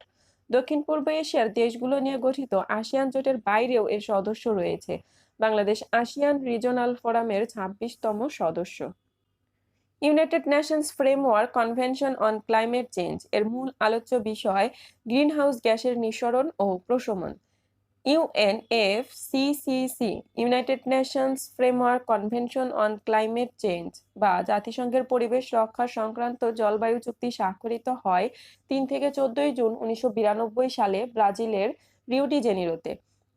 দক্ষিণ পূর্ব এশিয়ার দেশগুলো নিয়ে গঠিত আসিয়ান জোটের বাইরেও এর সদস্য রয়েছে। বাংলাদেশ আসিয়ান রিজনাল ফোরামের 26তম সদস্য। United Nations framework convention on climate change এর মূল আলোচ্য বিষয় গ্রিনহাউস গ্যাসের নিঃসরণ ও প্রশমন। UNFCCC United Nations framework convention on climate change বা জাতিসংঘের পরিবেশ রক্ষা সংক্রান্ত জলবায়ু চুক্তি স্বাক্ষরিত হয় 3 থেকে 14 জুন 1992 সালে ব্রাজিলের রিও ডি জেনিরোতে।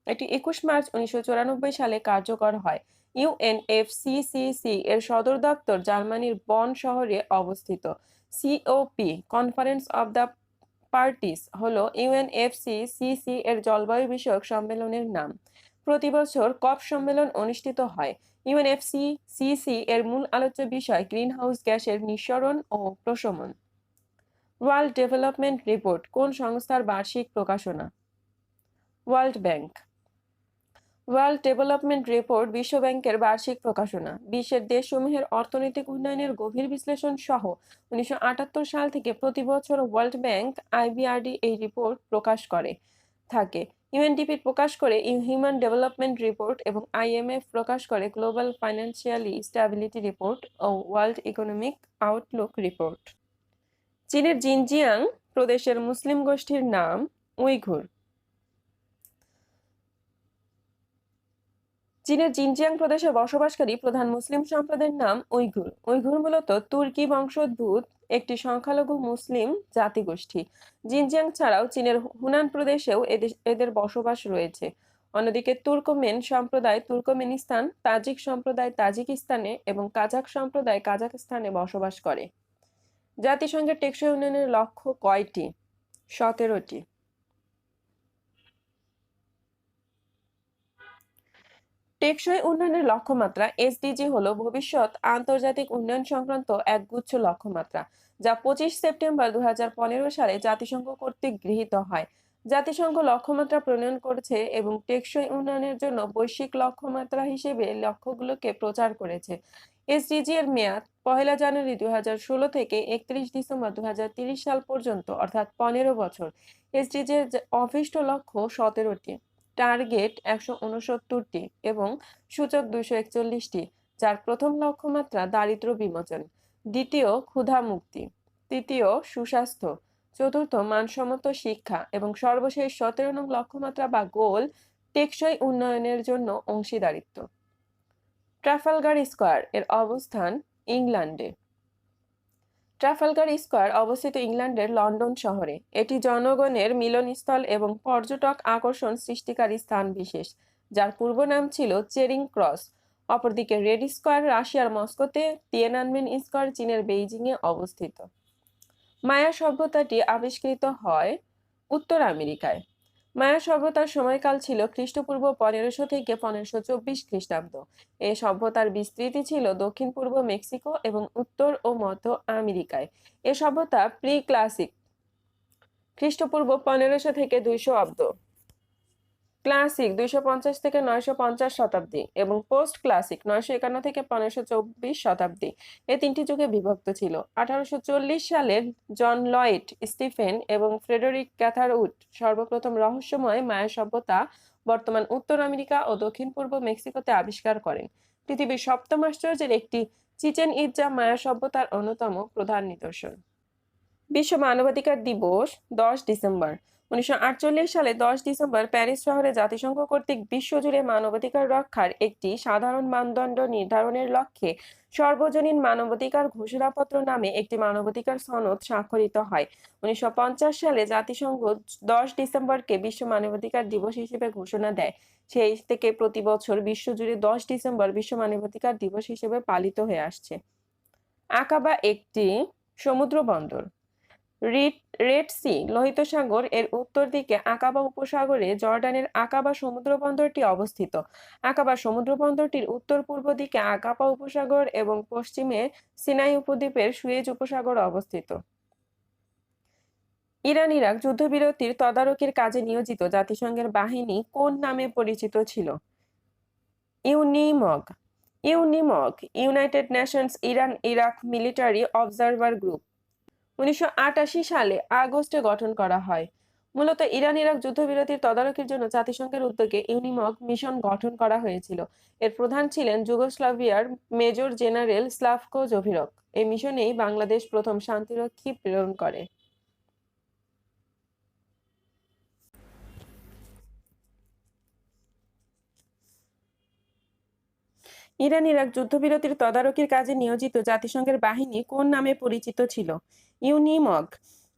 এটি 21 মার্চ 1994 সালে কার্যকর হয়। UNFCCC এর সদর দপ্তর জার্মানির বন শহরে অবস্থিত। COP conference of the parties হলো UNFCCC এর জলবায়ু বিষয়ক সম্মেলনের নাম। প্রতি বছর কপ সম্মেলন অনুষ্ঠিত হয়। UNFCCC এর মূল আলোচ্য বিষয় গ্রিনহাউস গ্যাসের নিঃসরণ ও প্রশমন। ওয়ার্ল্ড ডেভেলপমেন্ট রিপোর্ট কোন সংস্থার বার্ষিক প্রকাশনা? World bank. World development report বিশ্ব ব্যাংকের বার্ষিক প্রকাশনা। বিশ্বের দেশসমূহের অর্থনৈতিক উন্নয়নের গভীর বিশ্লেষণ সহ 1978 সাল থেকে প্রতি বছর ওয়ার্ল্ড ব্যাংক IBRD এই রিপোর্ট প্রকাশ করে থাকে। UNDP প্রকাশ করে হিউম্যান ডেভেলপমেন্ট রিপোর্ট এবং IMF প্রকাশ করে গ্লোবাল ফাইন্যান্সিয়ালি স্ট্যাবিলিটি রিপোর্ট ও ওয়ার্ল্ড ইকোনমিক আউটলুক রিপোর্ট। চীনের জিনজিয়াং প্রদেশের মুসলিম গোষ্ঠীর নাম উইঘুর। চীনের জিনজিয়াং প্রদেশে বসবাসকারী প্রধান মুসলিম সম্প্রদায়ের নাম উইঘুর। উইঘুর মূলত তুর্কি বংশোদ্ভূত একটি সংখ্যালঘু মুসলিম জাতিগোষ্ঠী। জিনজিয়াং ছাড়াও চীনের হুনান প্রদেশেও এদের বসবাস রয়েছে। অন্যদিকে তুর্কমেন সম্প্রদায় তুর্কমেনিস্তান, তাজিক সম্প্রদায় তাজিকিস্তানে এবং কাজাখ সম্প্রদায় কাজাখস্তানে বসবাস করে। জাতিসংঘের টেকসই উন্নয়নের লক্ষ্য কয়টি? 17টি। টেকসই উন্নয়নের লক্ষ্যমাত্রা SDG হলো ভবিষ্যৎ আন্তর্জাতিক উন্নয়ন সংক্রান্ত একগুচ্ছ লক্ষ্যমাত্রা, যা 25 সেপ্টেম্বর 2015 সালে জাতিসংঘ কর্তৃক গৃহীত হয়। জাতিসংঘ লক্ষ্যমাত্রা প্রণয়ন করেছে এবং টেকসই উন্নয়নের জন্য বৈশ্বিক লক্ষ্যমাত্রা হিসেবে লক্ষ্যগুলোকে প্রচার করেছে। SDG এর মেয়াদ 1 জানুয়ারি 2016 থেকে 31 ডিসেম্বর 2030 সাল পর্যন্ত, অর্থাৎ 15 বছর। SDG এর অভীষ্ট লক্ষ্য 17টি, টার্গেট 169টি এবং সূচক 241টি, যার প্রথম লক্ষ্যমাত্রা দারিদ্র্য বিমোচন, দ্বিতীয় ক্ষুধা মুক্তি, তৃতীয় সুস্বাস্থ্য, চতুর্থ মানসম্মত শিক্ষা এবং সর্বশেষ 17 নং লক্ষ্যমাত্রা বা গোল টেকসই উন্নয়নের জন্য অংশীদারিত্ব। ট্রাফালগার স্কয়ার এর অবস্থান ইংল্যান্ডে। ট্রাফালগার স্কয়ার অবস্থিত ইংল্যান্ডের লন্ডন শহরে। এটি জনগণের মিলনস্থল এবং পর্যটক আকর্ষণ সৃষ্টিকারী স্থান বিশেষ, যার পূর্ব নাম ছিল চেরিং ক্রস। অপরদিকে রেড স্কয়ার রাশিয়ার মস্কোতে, তিয়েনানমেন স্কয়ার চীনের বেইজিংয়ে অবস্থিত। মায়া সভ্যতাটি আবিষ্কৃত হয় উত্তর আমেরিকায়। মায়া সভ্যতার সময়কাল ছিল খ্রিস্টপূর্ব 1500 থেকে 1524 খ্রিস্টাব্দ। এই সভ্যতার বিস্তৃতি ছিল দক্ষিণ পূর্ব মেক্সিকো এবং উত্তর ও মধ্য আমেরিকায়। এ সভ্যতা প্রি ক্লাসিক খ্রিস্টপূর্ব 1500 থেকে 200 অব্দ, ক্লাসিক 250 থেকে 950 শতাব্দী এবং পোস্ট ক্লাসিক 951 থেকে 1524 শতাব্দী, এ তিনটি যুগে বিভক্ত ছিল। 1840 সালের জন লয়েড স্টিফেন এবং ফ্রেডেরিক ক্যাথারউড সর্বপ্রথম রহস্যময় মায়া সভ্যতা বর্তমান উত্তর আমেরিকা ও দক্ষিণ পূর্ব মেক্সিকোতে আবিষ্কার করেন। পৃথিবীর সপ্তম আশ্চর্যের একটি চিচেন ইৎজা মায়া সভ্যতার অন্যতম প্রধান নিদর্শন। বিশ্ব মানবাধিকার দিবস 10 ডিসেম্বর। 1948 সালে 10 ডিসেম্বর প্যারিস শহরে জাতিসংঘ কর্তৃক বিশ্বজুড়ে মানবাধিকার রক্ষার একটি সাধারণ মানদণ্ড নির্ধারণের লক্ষ্যে সর্বজনীন মানবাধিকার ঘোষণাপত্র নামে একটি মানবাধিকার সনদ স্বাক্ষরিত হয়। 1950 সালে জাতিসংঘ 10 ডিসেম্বরকে বিশ্ব মানবাধিকার দিবস হিসেবে ঘোষণা দেয়। সেই থেকে প্রতি বছর বিশ্বজুড়ে 10 ডিসেম্বর বিশ্ব মানবাধিকার দিবস হিসেবে পালিত হয়ে আসছে। আকাবা একটি সমুদ্র বন্দর। রেড সি লোহিত সাগর এর উত্তর দিকে আকাবা উপসাগরে জর্ডানের আকাবা সমুদ্র বন্দরটি অবস্থিত। আকাবা সমুদ্র বন্দরটির উত্তর পূর্ব দিকে আকাবা উপসাগর এবং পশ্চিমে সিনাই উপদ্বীপের সুয়েজ উপসাগর অবস্থিত। ইরান ইরাক যুদ্ধবিরতির তদারকির কাজে নিয়োজিত জাতিসংঘের বাহিনী কোন নামে পরিচিত ছিল? UNIIMOG. UNIIMOG United Nations Iran Iraq military observer group 1988 সালে আগস্টে গঠন করা হয়। মূলত ইরান ইরাক যুদ্ধবিরতির তদারকির জন্য জাতিসংঘের উদ্যোগে ইউনিমগ মিশন গঠন করা হয়েছিল। এর প্রধান ছিলেন যুগোস্লাভিয়ার মেজর জেনারেল স্লাভকো জোভিরক। এই মিশনেই বাংলাদেশ প্রথম শান্তিরক্ষী প্রেরণ করে। ইরান ইরাক যুদ্ধবিরতির তদারকির কাজে নিয়োজিত জাতিসংঘের বাহিনী কোন নামে পরিচিত ছিল? UNIIMOG.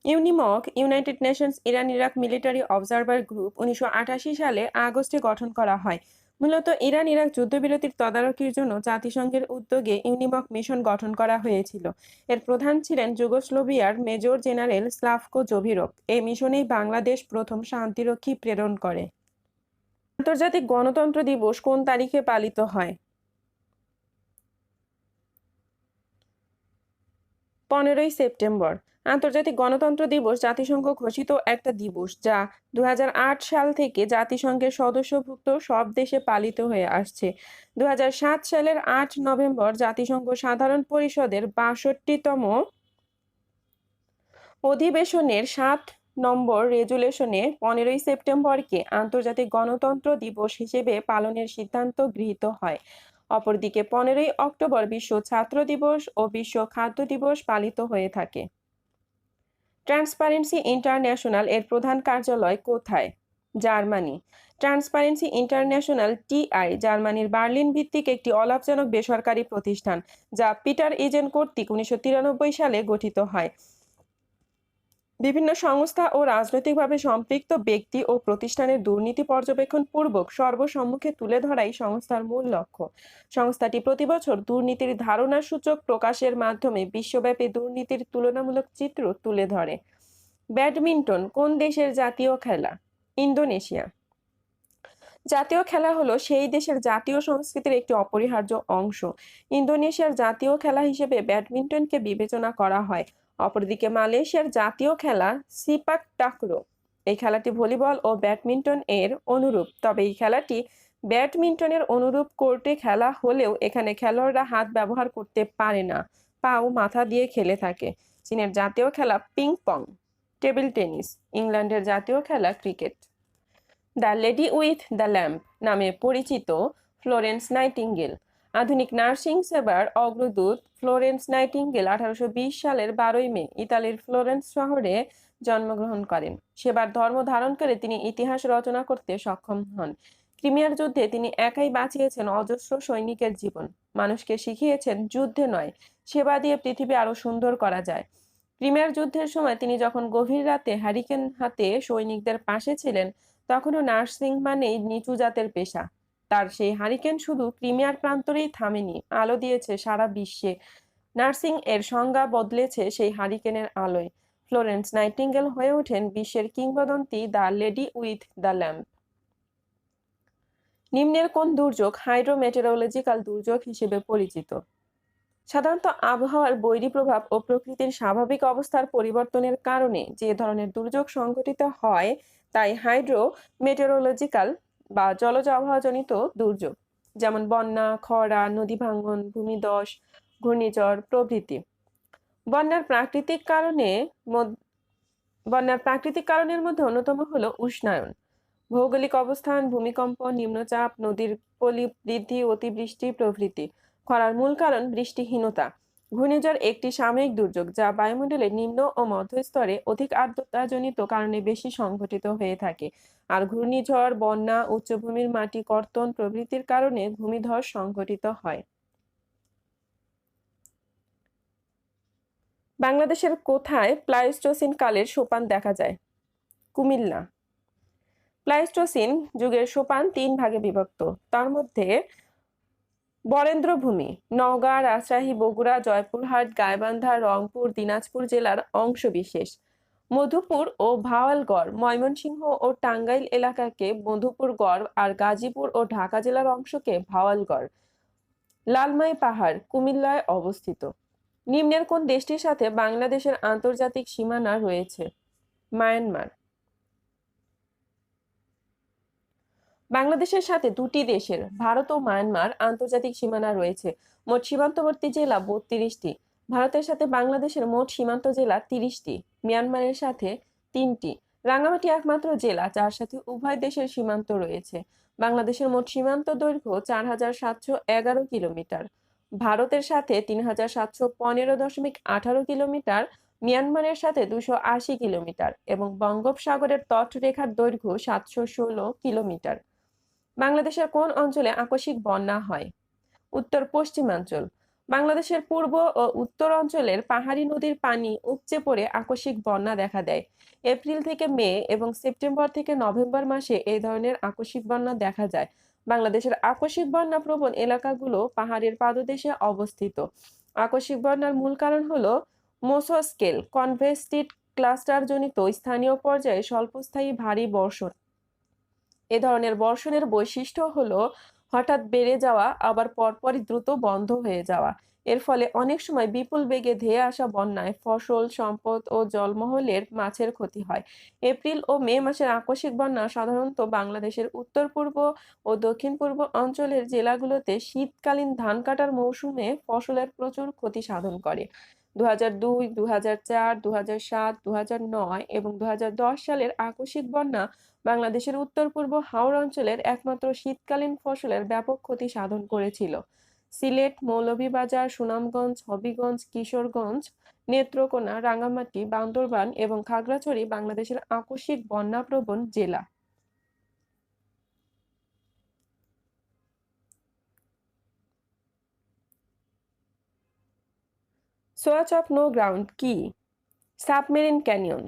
UNIIMOG United Nations Iran Iraq military observer group 1988 সালে আগস্টে গঠন করা হয়। মূলত ইরান ইরাক যুদ্ধবিরতির তদারকির জন্য জাতিসংঘের উদ্যোগে ইউনিমগ মিশন গঠন করা হয়েছিল। এর প্রধান ছিলেন যুগোস্লোভিয়ার মেজর জেনারেল স্লাভকো জোভিরক। এই মিশনেই বাংলাদেশ প্রথম শান্তিরক্ষী প্রেরণ করে। আন্তর্জাতিক গণতন্ত্র দিবস কোন তারিখে পালিত হয়? 15ই সেপ্টেম্বর। আন্তর্জাতিক গণতন্ত্র দিবস জাতিসংঘ ঘোষিত একটা দিবস, যা 2008 সাল থেকে জাতিসংঘের সদস্যভুক্ত সব দেশে পালিত হয়ে আসছে। 2007 সালের 8 নভেম্বর জাতিসংঘ সাধারণ পরিষদের 62তম অধিবেশনের 7 নম্বর রেজুলেশনে 15ই সেপ্টেম্বরকে আন্তর্জাতিক গণতন্ত্র দিবস হিসেবে পালনের সিদ্ধান্ত গৃহীত হয়। অপরদিকে 15ই অক্টোবর বিশ্ব ছাত্র দিবস ও বিশ্ব খাদ্য দিবস পালিত হয়ে থাকে। ট্রান্সপারেন্সি ইন্টারন্যাশনাল এর প্রধান কার্যালয় কোথায়? জার্মানি। ট্রান্সপারেন্সি ইন্টারন্যাশনাল টিআই জার্মানির বার্লিন ভিত্তিক একটি অলাভজনক বেসরকারি প্রতিষ্ঠান, যা পিটার ইজেন কর্তৃক 1993 সালে গঠিত হয়। বিভিন্ন সংস্থা ও রাজনৈতিকভাবে সম্পৃক্ত ব্যক্তি ও প্রতিষ্ঠানের দুর্নীতি পর্যবেক্ষণ পূর্বক সর্বসম্মুখে তুলে ধরাই সংস্থার মূল লক্ষ্য। সংস্থাটি প্রতি বছর দুর্নীতির ধারণা সূচক প্রকাশের মাধ্যমে বিশ্বব্যাপী দুর্নীতির তুলনামূলক চিত্র তুলে ধরে। ব্যাডমিন্টন কোন দেশের জাতীয় খেলা? ইন্দোনেশিয়া। জাতীয় খেলা হলো সেই দেশের জাতীয় সংস্কৃতির একটি অপরিহার্য অংশ। ইন্দোনেশিয়ার জাতীয় খেলা হিসেবে ব্যাডমিন্টনকে বিবেচনা করা হয়। অপরদিকে মালয়েশিয়ার জাতীয় খেলা সিপাক টাকরো। এই খেলাটি ভলিবল ও ব্যাডমিন্টন এর অনুরূপ, তবে এই খেলাটি ব্যাডমিন্টনের অনুরূপ কোর্টে খেলা হলেও এখানে খেলোয়াড়রা হাত ব্যবহার করতে পারে না, পা ও মাথা দিয়ে খেলে থাকে। চীনের জাতীয় খেলা পিং পং। Table tennis. ইংল্যান্ডের জাতীয় খেলা cricket. The lady with the lamp নামে পরিচিত ফ্লোরেন্স নাইটিঙ্গেল আধুনিক নার্সিং সেবার অগ্রদূত ফ্লোরেন্স নাইটিঙ্গেল 1820 সালের 12ই মে ইতালির ফ্লোরেন্স শহরে জন্মগ্রহণ করেন। সেবার ধর্ম ধারণ করে তিনি ইতিহাস রচনা করতে সক্ষম হন। ক্রিমিয়ার যুদ্ধে তিনি একাই বাঁচিয়েছেন অজস্র সৈনিকের জীবন, মানুষকে শিখিয়েছেন যুদ্ধে নয়, সেবা দিয়ে পৃথিবী আরো সুন্দর করা যায়। ক্রিমিয়ার যুদ্ধের সময় তিনি যখন গভীর রাতে হ্যারিকেন হাতে সৈনিকদের পাশে ছিলেন, তখনও নার্সিং মানেই নিচু জাতের পেশা। তার সেই হারিকেন শুধু ক্রিমিয়ার প্রান্তরেই থামেনি, আলো দিয়েছে সারা বিশ্বে। নার্সিং এর সংজ্ঞা বদলেছে সেই হারিকেনের আলোয়। ফ্লোরেন্স নাইটিঙ্গেল হয়ে ওঠেন বিশ্বের কিংবদন্তি, the lady with the lamp. নিম্নের কোন দুর্যোগ হাইড্রোমেটেরোলজিক্যাল দুর্যোগ হিসেবে পরিচিত? সাধারণত আবহাওয়ার বৈরী প্রভাব ও প্রকৃতির স্বাভাবিক অবস্থার পরিবর্তনের কারণে যে ধরনের দুর্যোগ সংঘটিত হয় তাই হাইড্রোমেটেরোলজিক্যাল বা জলজ আবহাওয়াজনিত দুর্যোগ, যেমন বন্যা, খরা, নদী ভাঙ্গন, ভূমিধস, ঘূর্ণিঝড় প্রভৃতি। বন্যার প্রাকৃতিক কারণের মধ্যে অন্যতম হলো উষ্ণায়ন, ভৌগোলিক অবস্থান, ভূমিকম্প, নিম্নচাপ, নদীর পলি বৃদ্ধি, অতিবৃষ্টি প্রভৃতি। খরার মূল কারণ বৃষ্টিহীনতা। ঘূর্ণিঝড় একটি সাময়িক দুর্যোগ যা বায়ুমণ্ডলের নিম্ন ও মধ্যস্তরে অধিক আর্দ্রতাজনিত কারণে বেশি সংঘটিত হয়ে থাকে। আর ঘূর্ণিঝড়, বন্যা, উচ্চভূমির মাটি কর্তন প্রভৃতির কারণে ভূমিধস সংঘটিত হয়। বাংলাদেশের কোথায় প্লাইস্টোসিন কালের সোপান দেখা যায়? কুমিল্লা। প্লাইস্টোসিন যুগের সোপান 3 ভাগে বিভক্ত। তার মধ্যে বরেন্দ্রভূমি নওগাঁ, রাজশাহী, বগুড়া, জয়পুরহাট, গাইবান্ধা, রংপুর, দিনাজপুর জেলার অংশবিশেষ। মধুপুর ও ভাওয়ালগড় ময়মনসিংহ ও টাঙ্গাইল এলাকাকে মধুপুরগড় আর গাজীপুর ও ঢাকা জেলার অংশকে ভাওয়ালগড়। লালমাই পাহাড় কুমিল্লায় অবস্থিত। নিম্নের কোন দেশটির সাথে বাংলাদেশের আন্তর্জাতিক সীমানা রয়েছে? মায়ানমার। বাংলাদেশের সাথে দুটি দেশের, ভারত ও মায়ানমার, আন্তর্জাতিক সীমানা রয়েছে। মোট সীমান্তবর্তী জেলা 32টি। ভারতের সাথে বাংলাদেশের মোট সীমান্ত জেলা 30টি, মিয়ানমারের সাথে 3টি। রাঙ্গামাটি একমাত্র জেলা যার সাথে উভয় দেশের সীমান্ত রয়েছে। বাংলাদেশের মোট সীমান্ত দৈর্ঘ্য 4711 কিলোমিটার। ভারতের সাথে 3715.18 কিলোমিটার, মিয়ানমারের সাথে 280 কিলোমিটার এবং বঙ্গোপসাগরের তটরেখার দৈর্ঘ্য 716 কিলোমিটার। বাংলাদেশের কোন অঞ্চলে আকস্মিক বন্যা হয়? উত্তর পশ্চিমাঞ্চল। বাংলাদেশের পূর্ব ও উত্তর অঞ্চলের পাহাড়ি নদীর পানি উপচে পড়ে আকস্মিক বন্যা দেখা দেয়। এপ্রিল থেকে মে এবং সেপ্টেম্বর থেকে নভেম্বর মাসে এই ধরনের আকস্মিক বন্যা দেখা যায়। বাংলাদেশের আকস্মিক বন্যা প্রবণ এলাকাগুলো পাহাড়ের পাদদেশে অবস্থিত। আকস্মিক বন্যার মূল কারণ হলো মেসোস্কেল কনভেক্টিভ ক্লাস্টারজনিত স্থানীয় পর্যায়ে স্বল্পস্থায়ী ভারী বর্ষণ। এ ধরনের বর্ষণের বৈশিষ্ট্য হলো হঠাৎ বেড়ে যাওয়া আবার পরপরই দ্রুত বন্ধ হয়ে যাওয়া। এর ফলে অনেক সময় বিপুল বেগে ধেয়ে আসা বন্যায় ফসল, সম্পদ ও জলমহলের মাছের ক্ষতি হয়। এপ্রিল ও মে মাসের আকস্মিক বন্যা সাধারণত বাংলাদেশের উত্তর-পূর্ব ও দক্ষিণ-পূর্ব অঞ্চলের জেলাগুলোতে শীতকালীন ধান কাটার মৌসুমে ফসলের প্রচুর ক্ষতি সাধন করে। 2002, 2004, 2007, 2009 এবং 2010 সালের আকস্মিক বন্যা বাংলাদেশের উত্তর-পূর্ব হাওর অঞ্চলের একমাত্র শীতকালীন ফসলের ব্যাপক ক্ষতি সাধন করেছিল। সিলেট, মৌলভীবাজার, সুনামগঞ্জ, হবিগঞ্জ, কিশোরগঞ্জ, নেত্রকোনা, রাঙ্গামাটি, বান্দরবান এবং খাগড়াছড়ি বাংলাদেশের আকস্মিক বন্যাপ্রবণ জেলা। সোয়াচ অফ নো গ্রাউন্ড কি? Submarine canyon.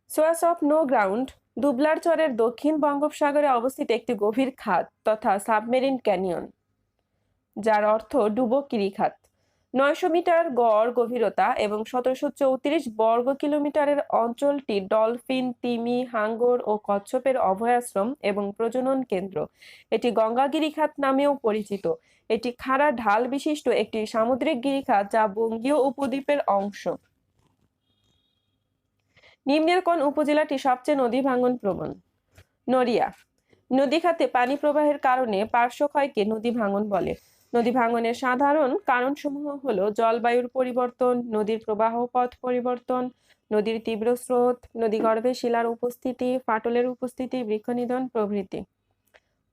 Swatch of no ground দুবলার চরের দক্ষিণ বঙ্গোপসাগরে অবস্থিত একটি গভীর খাত তথা সাবমেরিন ক্যানিয়ন, যার অর্থ ডুবোকিরি খাত। 900 মিটার গড় গভীরতা এবং 1734 বর্গ কিলোমিটারের অঞ্চলটি ডলফিন, তিমি, হাঙ্গর ও কচ্ছপের অভয়াশ্রম এবং প্রজনন কেন্দ্র। এটি গঙ্গা গিরিখাত নামেও পরিচিত। এটি খাড়া ঢাল বিশিষ্ট একটি সামুদ্রিক গিরিখাত যা বঙ্গীয় উপদ্বীপের অংশ। নিম্নের কোন উপজেলাটি সবচেয়ে নদী ভাঙ্গন প্রবণ? নড়িয়া। নদী খাতে পানি প্রবাহের কারণে পার্শ্বক্ষয়কে নদী ভাঙ্গন বলে। নদী ভাঙ্গনের সাধারণ কারণসমূহ হলো জলবায়ুর পরিবর্তন, নদীর প্রবাহ পথ পরিবর্তন, নদীর তীব্র স্রোত, নদীগর্ভে শিলার উপস্থিতি, ফাটলের উপস্থিতি, বৃক্ষনিধন প্রভৃতি।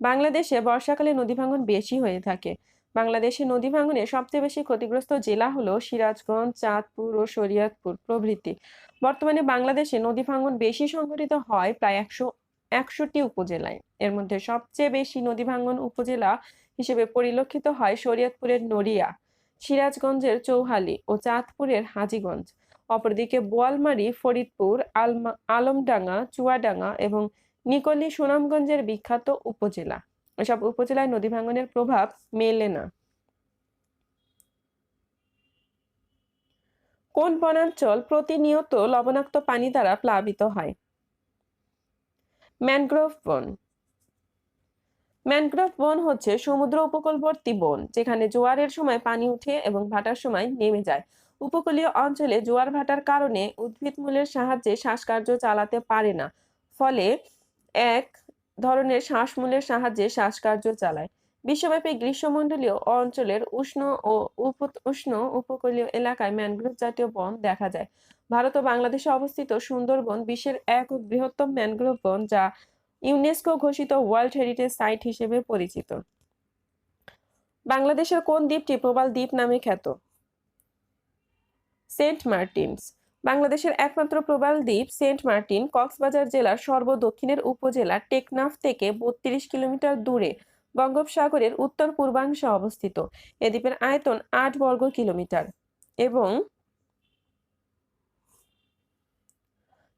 বাংলাদেশে বর্ষাকালে নদী ভাঙন বেশি হয়ে থাকে। বাংলাদেশে নদী ভাঙনে সবচেয়ে বেশি ক্ষতিগ্রস্ত জেলা হলো সিরাজগঞ্জ, চাঁদপুর ও শরীয়তপুর প্রভৃতি। বর্তমানে বাংলাদেশে নদী ভাঙন বেশি সংঘটিত হয় প্রায় 161টি উপজেলায়। এর মধ্যে সবচেয়ে বেশি নদী ভাঙন উপজেলা হিসেবে পরিলক্ষিত হয় শরীয়তপুরের নড়িয়া, সিরাজগঞ্জের চৌহালি ও চাঁদপুরের হাজীগঞ্জ। অপরদিকে বোয়ালমারী, ফরিদপুর, আলমডাঙ্গা, চুয়াডাঙ্গা এবং নিকলী সুনামগঞ্জের বিখ্যাত উপজেলা। এসব উপজেলায় নদী ভাঙনের প্রভাব মেলে না। কোন বনাঞ্চল প্রতিনিয়ত লবণাক্ত পানি দ্বারা প্লাবিত হয়? ম্যানগ্রোভ বন। ম্যানগ্রোভ বন হচ্ছে সমুদ্র উপকূলবর্তী বন, যেখানে জোয়ারের সময় পানি উঠে এবং ভাটার সময় নেমে যায়। উপকূলীয় অঞ্চলে জোয়ার ভাটার কারণে উদ্ভিদমূলের সাহায্যে শ্বাসকার্য চালাতে পারে না, ফলে এক ধরনের শ্বাসমূলের সাহায্যে শ্বাসকার্য চালায়। বিশ্বব্যাপী গ্রীষ্মমণ্ডলীয় অঞ্চলের উষ্ণ ও উষ্ণ উপকূলীয় এলাকায় ম্যানগ্রোভ জাতীয় বন দেখা যায়। ভারত ও বাংলাদেশে অবস্থিত সুন্দরবন বিশ্বের একক বৃহত্তম ম্যানগ্রোভ বন, যা ইউনেস্কো ঘোষিত ওয়ার্ল্ড হেরিটেজ সাইট হিসেবে পরিচিত। বাংলাদেশের কোন দ্বীপটি প্রবাল দ্বীপ নামে খ্যাত? Saint Martin's. বাংলাদেশের একমাত্র প্রবাল দ্বীপ সেন্ট মার্টিন কক্সবাজার জেলার সর্বদক্ষিণের উপজেলা টেকনাফ থেকে 32 কিলোমিটার দূরে বঙ্গোপসাগরের উত্তর পূর্বাংশে অবস্থিত। এ দ্বীপের আয়তন 8 বর্গ কিলোমিটার এবং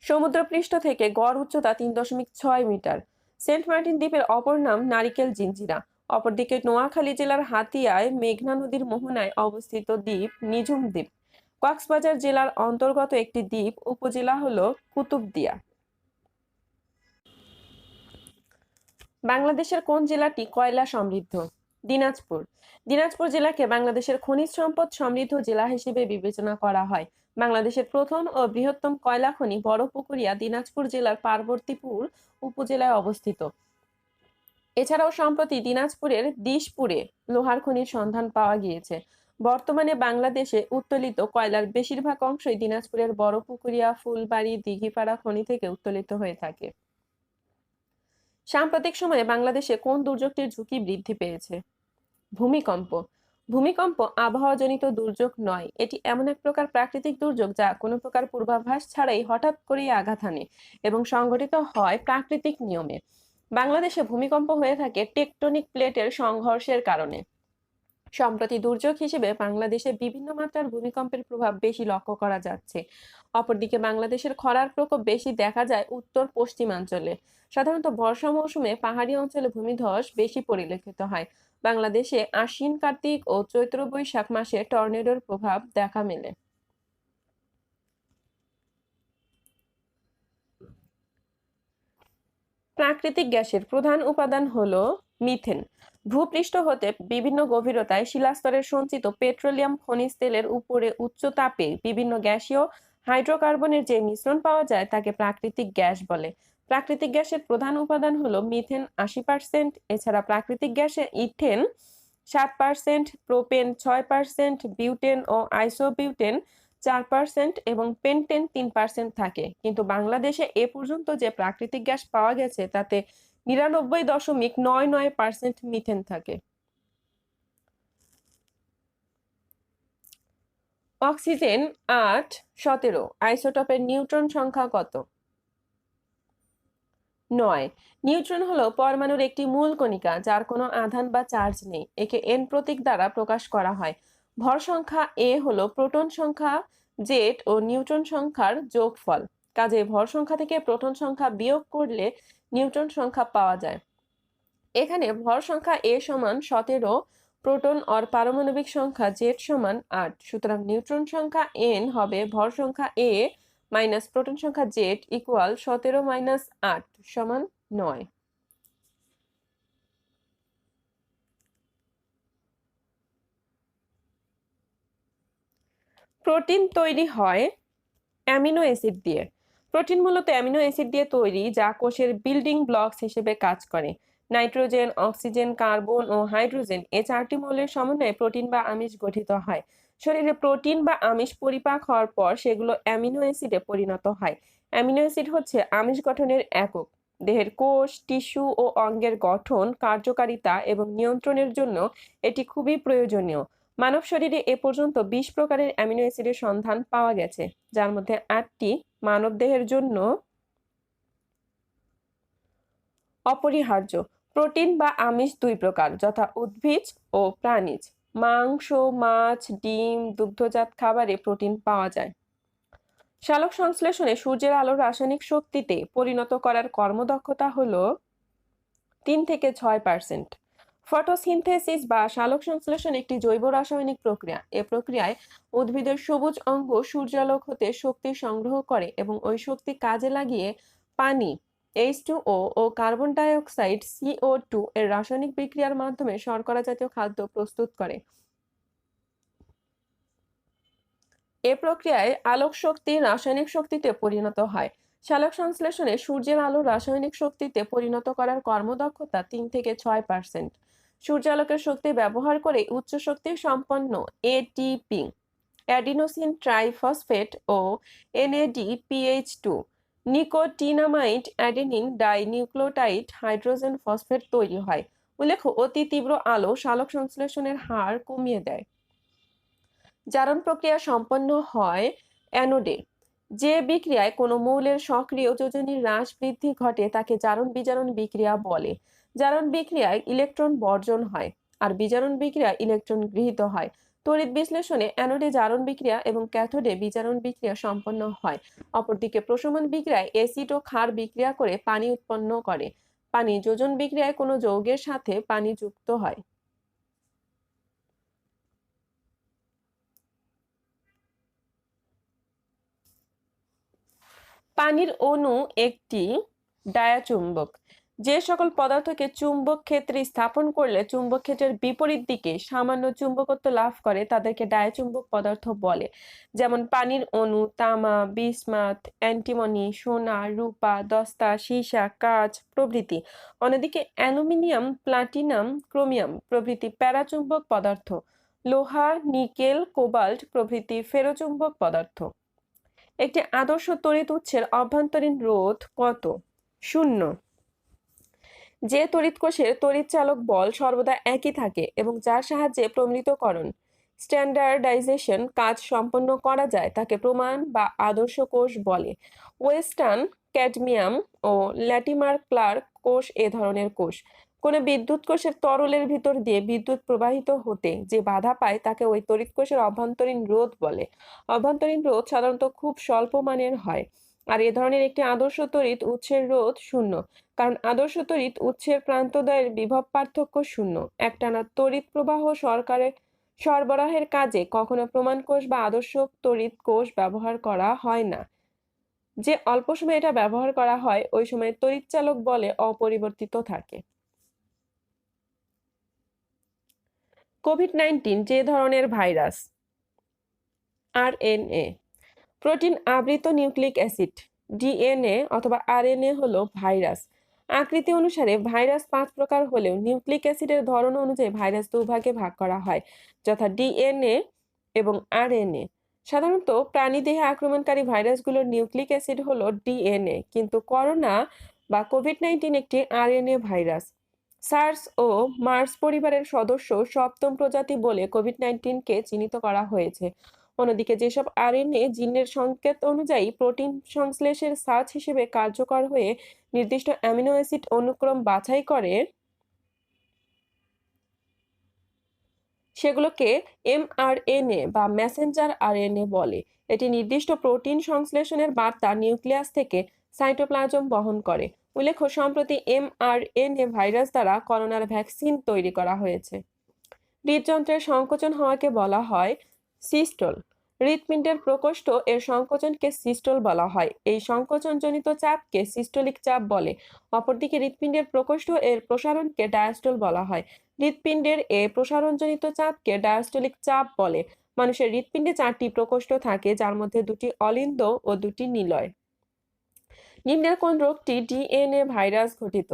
সমুদ্রপৃষ্ঠ থেকে গড় উচ্চতা 3.6 মিটার। সেন্ট মার্টিন দ্বীপের অপর নাম নারিকেল জিঞ্জিরা। অপরদিকে নোয়াখালী জেলার হাতিয়ায় মেঘনা নদীর মোহনায় অবস্থিত দ্বীপ নিঝুম দ্বীপ। কক্সবাজার জেলার অন্তর্গত একটি দ্বীপ উপজেলা হলো কুতুবদিয়া। বাংলাদেশের কোন জেলাটি কয়লা সমৃদ্ধ? দিনাজপুর। দিনাজপুর জেলাকে বাংলাদেশের খনিজ সম্পদ সমৃদ্ধ জেলা হিসেবে বিবেচনা করা হয়। বাংলাদেশের প্রথম ও বৃহত্তম কয়লা খনি বড়পুকুরিয়া দিনাজপুর জেলার পার্বতীপুর উপজেলায় অবস্থিত। এছাড়াও সম্প্রতি দিনাজপুরের দিশপুরে লোহার খনির সন্ধান পাওয়া গিয়েছে। বর্তমানে বাংলাদেশে উত্তোলিত কয়লার বেশিরভাগ অংশই দিনাজপুরের বড়পুকুরিয়া, ফুলবাড়ি, দিঘিপাড়া খনি থেকে উত্তোলিত হয়ে থাকে। সাম্প্রতিক সময়ে বাংলাদেশে কোন দুর্যোগটির ঝুঁকি বৃদ্ধি পেয়েছে? ভূমিকম্প। ভূমিকম্প আবহাওয়াজনিত দুর্যোগ নয়, এটি এমন এক প্রকার প্রাকৃতিক দুর্যোগ যা কোনো প্রকার পূর্বাভাস ছাড়াই হঠাৎ করেই আঘাত হানে এবং সংঘটিত হয় প্রাকৃতিক নিয়মে। বাংলাদেশে ভূমিকম্প হয়ে থাকে টেকটনিক প্লেটের সংঘর্ষের কারণে। সম্প্রতি দুর্যোগ হিসেবে বাংলাদেশে বিভিন্ন মাত্রার ভূমিকম্পের প্রভাব বেশি লক্ষ্য করা যাচ্ছে। অপরদিকে বাংলাদেশের খরার প্রকোপ বেশি দেখা যায় উত্তর পশ্চিমাঞ্চলে। সাধারণত বর্ষা মৌসুমে পাহাড়ি অঞ্চলে ভূমিধস বেশি পরিলক্ষিত হয়। বাংলাদেশে আশ্বিন, কার্তিক ও চৈত্র বৈশাখ মাসে টর্নেডোর প্রভাব দেখা মেলে। প্রাকৃতিক গ্যাসের প্রধান উপাদান হলো মিথেন। ভূপৃষ্ঠ হতে বিভিন্ন গভীরতায় শিলাস্তরের সঞ্চিত পেট্রোলিয়াম খনিজ তেলের উপরে উচ্চ তাপে বিভিন্ন গ্যাসীয় হাইড্রোকার্বনের যে মিশ্রণ পাওয়া যায় তাকে প্রাকৃতিক গ্যাস বলে। প্রাকৃতিক গ্যাসের প্রধান উপাদান হলো মিথেন 80%, এছাড়া প্রাকৃতিক গ্যাসে ইথেন 7%, প্রোপেন 6%, বিউটেন ও আইসোবিউটেন 4% এবং পেন্টেন 3% থাকে। কিন্তু বাংলাদেশে এ পর্যন্ত যে প্রাকৃতিক গ্যাস পাওয়া গেছে তাতে 99.99% মিথেন থাকে। অক্সিজেন 8, 17 আইসোটোপের নিউট্রন সংখ্যা কত? 9। নিউট্রন হলো পরমাণুর একটি মূল কণিকা যার কোনো আধান বা চার্জ নেই। একে এন প্রতীক দ্বারা প্রকাশ করা হয়। ভর সংখ্যা এ হলো প্রোটন সংখ্যা জেড ও নিউট্রন সংখ্যার যোগফল। কাজেই ভর সংখ্যা থেকে প্রোটন সংখ্যা বিয়োগ করলে নিউট্রন সংখ্যা পাওয়া যায়। এখানে ভর সংখ্যা এ সমান 17, প্রোটন और পারমাণবিক সংখ্যা জেড সমান 8। সুতরাং নিউট্রন সংখ্যা এন হবে ভর সংখ্যা এ মাইনাস প্রোটন সংখ্যা জেড ইকুয়াল 17 মাইনাস 8 সমান 9। প্রোটিন তৈরি হয় অ্যামিনো অ্যাসিড দিয়ে। প্রোটিন মূলত অ্যামিনো অ্যাসিড দিয়ে তৈরি যা কোষের বিল্ডিং ব্লকস হিসেবে কাজ করে। নাইট্রোজেন, অক্সিজেন, কার্বন ও হাইড্রোজেন এই 4টি মৌলের সমন্বয়ে প্রোটিন বা আমিষ গঠিত হয়। শরীরে প্রোটিন বা আমিষ পরিপাক হওয়ার পর সেগুলো অ্যামিনো অ্যাসিডে পরিণত হয়। অ্যামিনো অ্যাসিড হচ্ছে আমিষ গঠনের একক। দেহের কোষ, টিস্যু ও অঙ্গের গঠন, কার্যকারিতা এবং নিয়ন্ত্রণের জন্য এটি খুবই প্রয়োজনীয়। মানব শরীরে এ পর্যন্ত 20 প্রকারের অ্যামিনো অ্যাসিডের সন্ধান পাওয়া গেছে, যার মধ্যে 8টি মানবদেহের জন্য অপরিহার্য। প্রোটিন বা আমিষ দুই প্রকার, যথা উদ্ভিজ ও প্রাণীজ। মাংস, মাছ, ডিম, দুগ্ধজাত খাবারে প্রোটিন পাওয়া যায়। সালোক সংশ্লেষণে সূর্যের আলোর রাসায়নিক শক্তিতে পরিণত করার কর্মদক্ষতা হলো 3 থেকে 6%। ফটোসিনথেসিস বা সালোক সংশ্লেষণ একটি জৈব রাসায়নিক প্রক্রিয়া। এ প্রক্রিয়ায় উদ্ভিদের সবুজ অঙ্গ সূর্যালোক হতে শক্তি সংগ্রহ করে এবং ওই শক্তি কাজে লাগিয়ে পানি H2O ও কার্বন ডাই অক্সাইড CO2 এর রাসায়নিক বিক্রিয়ার মাধ্যমে শর্করা জাতীয় খাদ্য প্রস্তুত করে। এ প্রক্রিয়ায় আলোক শক্তি রাসায়নিক শক্তিতে পরিণত হয়। সালোক সংশ্লেষণে সূর্যের আলো রাসায়নিক শক্তিতে পরিণত করার কর্মদক্ষতা 3 থেকে 6%। সূর্যালোকের শক্তি ব্যবহার করে উচ্চ শক্তি সম্পন্ন এটিপি, অ্যাডিনোসিন ট্রাইফসফেট ও NADPH2, nicotinamide adenine dinucleotide hydrogen phosphate তৈরি হয়। উল্লেখ্য, অতি তীব্র আলো সালোক সংশ্লেষণের হার কমিয়ে দেয়। জারণ প্রক্রিয়া সম্পন্ন হয় অ্যানোডে। যে বিক্রিয়ায় কোনো মৌলের সক্রিয় যোজনী হ্রাস বৃদ্ধি ঘটে তাকে জারণ বিজারণ বিক্রিয়া বলে। জারণ বিক্রিয়ায় ইলেকট্রন বর্জন হয় আর বিজারণ বিক্রিয়ায় ইলেকট্রন গৃহীত হয়। তড়িৎ বিশ্লেষণে অ্যানোডে জারণ বিক্রিয়া এবং ক্যাথোডে বিজারণ বিক্রিয়া সম্পন্ন হয়। অপরদিকে প্রশমন বিক্রিয়ায় অ্যাসিড ও ক্ষার বিক্রিয়া করে পানি উৎপন্ন করে। পানি যোজন বিক্রিয়ায় কোনো যৌগের সাথে পানি যুক্ত হয়। পানির অণু একটি ডায়াচুম্বক। যে সকল পদার্থকে চুম্বক ক্ষেত্রে স্থাপন করলে চুম্বক ক্ষেত্রের বিপরীত দিকে সামান্য চুম্বকত্ব লাভ করে তাদেরকে ডায়াচুম্বক পদার্থ বলে। যেমন পানির অণু তামা, বিসমাথ, অ্যান্টিমনি, সোনা, রূপা, দস্তা, সীসা, কাঁচ প্রভৃতি। অন্যদিকে অ্যালুমিনিয়াম, প্লাটিনাম, ক্রোমিয়াম প্রভৃতি প্যারাচুম্বক পদার্থ। লোহা, নিকেল, কোবাল্ট প্রভৃতি ফেরোচুম্বক পদার্থ। একটি আদর্শ তড়িৎ উৎসের অভ্যন্তরীণ রোধ কত? 0। যে তড়িৎ কোষের তড়িৎ চালক বল সর্বদা একই থাকে এবং যার সাহায্যে প্রমিতকরণ স্ট্যান্ডার্ডাইজেশন কাজ সম্পন্ন করা যায় তাকে প্রমাণ বা আদর্শ কোষ বলে। ওয়েস্টার্ন, ক্যাডমিয়াম ও ল্যাটিমার ক্লার্ক কোষ এ ধরনের কোষ। কোনো বিদ্যুৎ কোষের তরলের ভিতর দিয়ে বিদ্যুৎ প্রবাহিত হতে যে বাধা পায় তাকে ওই তড়িৎ কোষের অভ্যন্তরীণ রোধ বলে। অভ্যন্তরীণ রোধ সাধারণত খুব স্বল্প মানের হয় আর এ ধরনের একটি আদর্শ তড়িৎ উৎসের রোধ 0, কারণ আদর্শ তড়িৎ উৎসের প্রান্তদ্বয়ের বিভব পার্থক্য 0। একটানা তড়িৎ প্রবাহ সরবরাহের কাজে কখনো প্রমাণ কোষ বা আদর্শ তড়িৎ কোষ ব্যবহার করা হয় না। যে অল্প সময় এটা ব্যবহার করা হয় ওই সময় তড়িৎচালক বলে অপরিবর্তিত থাকে। কোভিড-19 যে ধরনের ভাইরাস? RNA। প্রোটিন আবৃত নিউক্লিক অ্যাসিড। DNA অথবা RNA হলো ভাইরাস। আকৃতি অনুসারে ভাইরাস 5 প্রকার হলেও নিউক্লিক অ্যাসিডের ধরন অনুযায়ী ভাইরাস দুভাগে ভাগ করা হয়, যথা DNA এবং RNA। সাধারণত প্রাণীদেহে আক্রমণকারী ভাইরাসগুলোর নিউক্লিক অ্যাসিড হলো DNA, কিন্তু করোনা বা কোভিড-19 একটি RNA ভাইরাস। সার্স ও মার্স পরিবারের সদস্য 7ম প্রজাতি বলে কোভিড-19কে চিহ্নিত করা হয়েছে। অন্যদিকে যেসব RNA জিনের সংকেত অনুযায়ী প্রোটিন সংশ্লেষের সার্চ হিসেবে কার্যকর হয়ে নির্দিষ্ট অ্যামিনো অ্যাসিড অনুক্রম বাছাই করে সেগুলোকে mRNA বা মেসেঞ্জার RNA বলে। এটি নির্দিষ্ট প্রোটিন সংশ্লেষণের বার্তা নিউক্লিয়াস থেকে সাইটোপ্লাজম বহন করে। উল্লেখ্য, সম্প্রতি mRNA ভাইরাস দ্বারা করোনার ভ্যাকসিন তৈরি করা হয়েছে। হৃদযন্ত্রের সংকোচন হওয়াকে বলা হয় সিস্টোল। হৃৎপিণ্ডের প্রকোষ্ঠ এর সংকোচনকে সিস্টোল বলা হয়। এই সংকোচনজনিত চাপকে সিস্টোলিক চাপ বলে। অপরদিকে হৃৎপিণ্ডের প্রকোষ্ঠ এর প্রসারণকে ডায়াস্টোল বলা হয়। হৃৎপিণ্ডের এ প্রসারণজনিত চাপকে ডায়াস্টোলিক চাপ বলে। মানুষের হৃৎপিণ্ডে 4টি প্রকোষ্ঠ থাকে, যার মধ্যে 2টি অলিন্দ ও 2টি নিলয়। নিম্নের কোন রোগটি DNA ভাইরাস ঘটিত?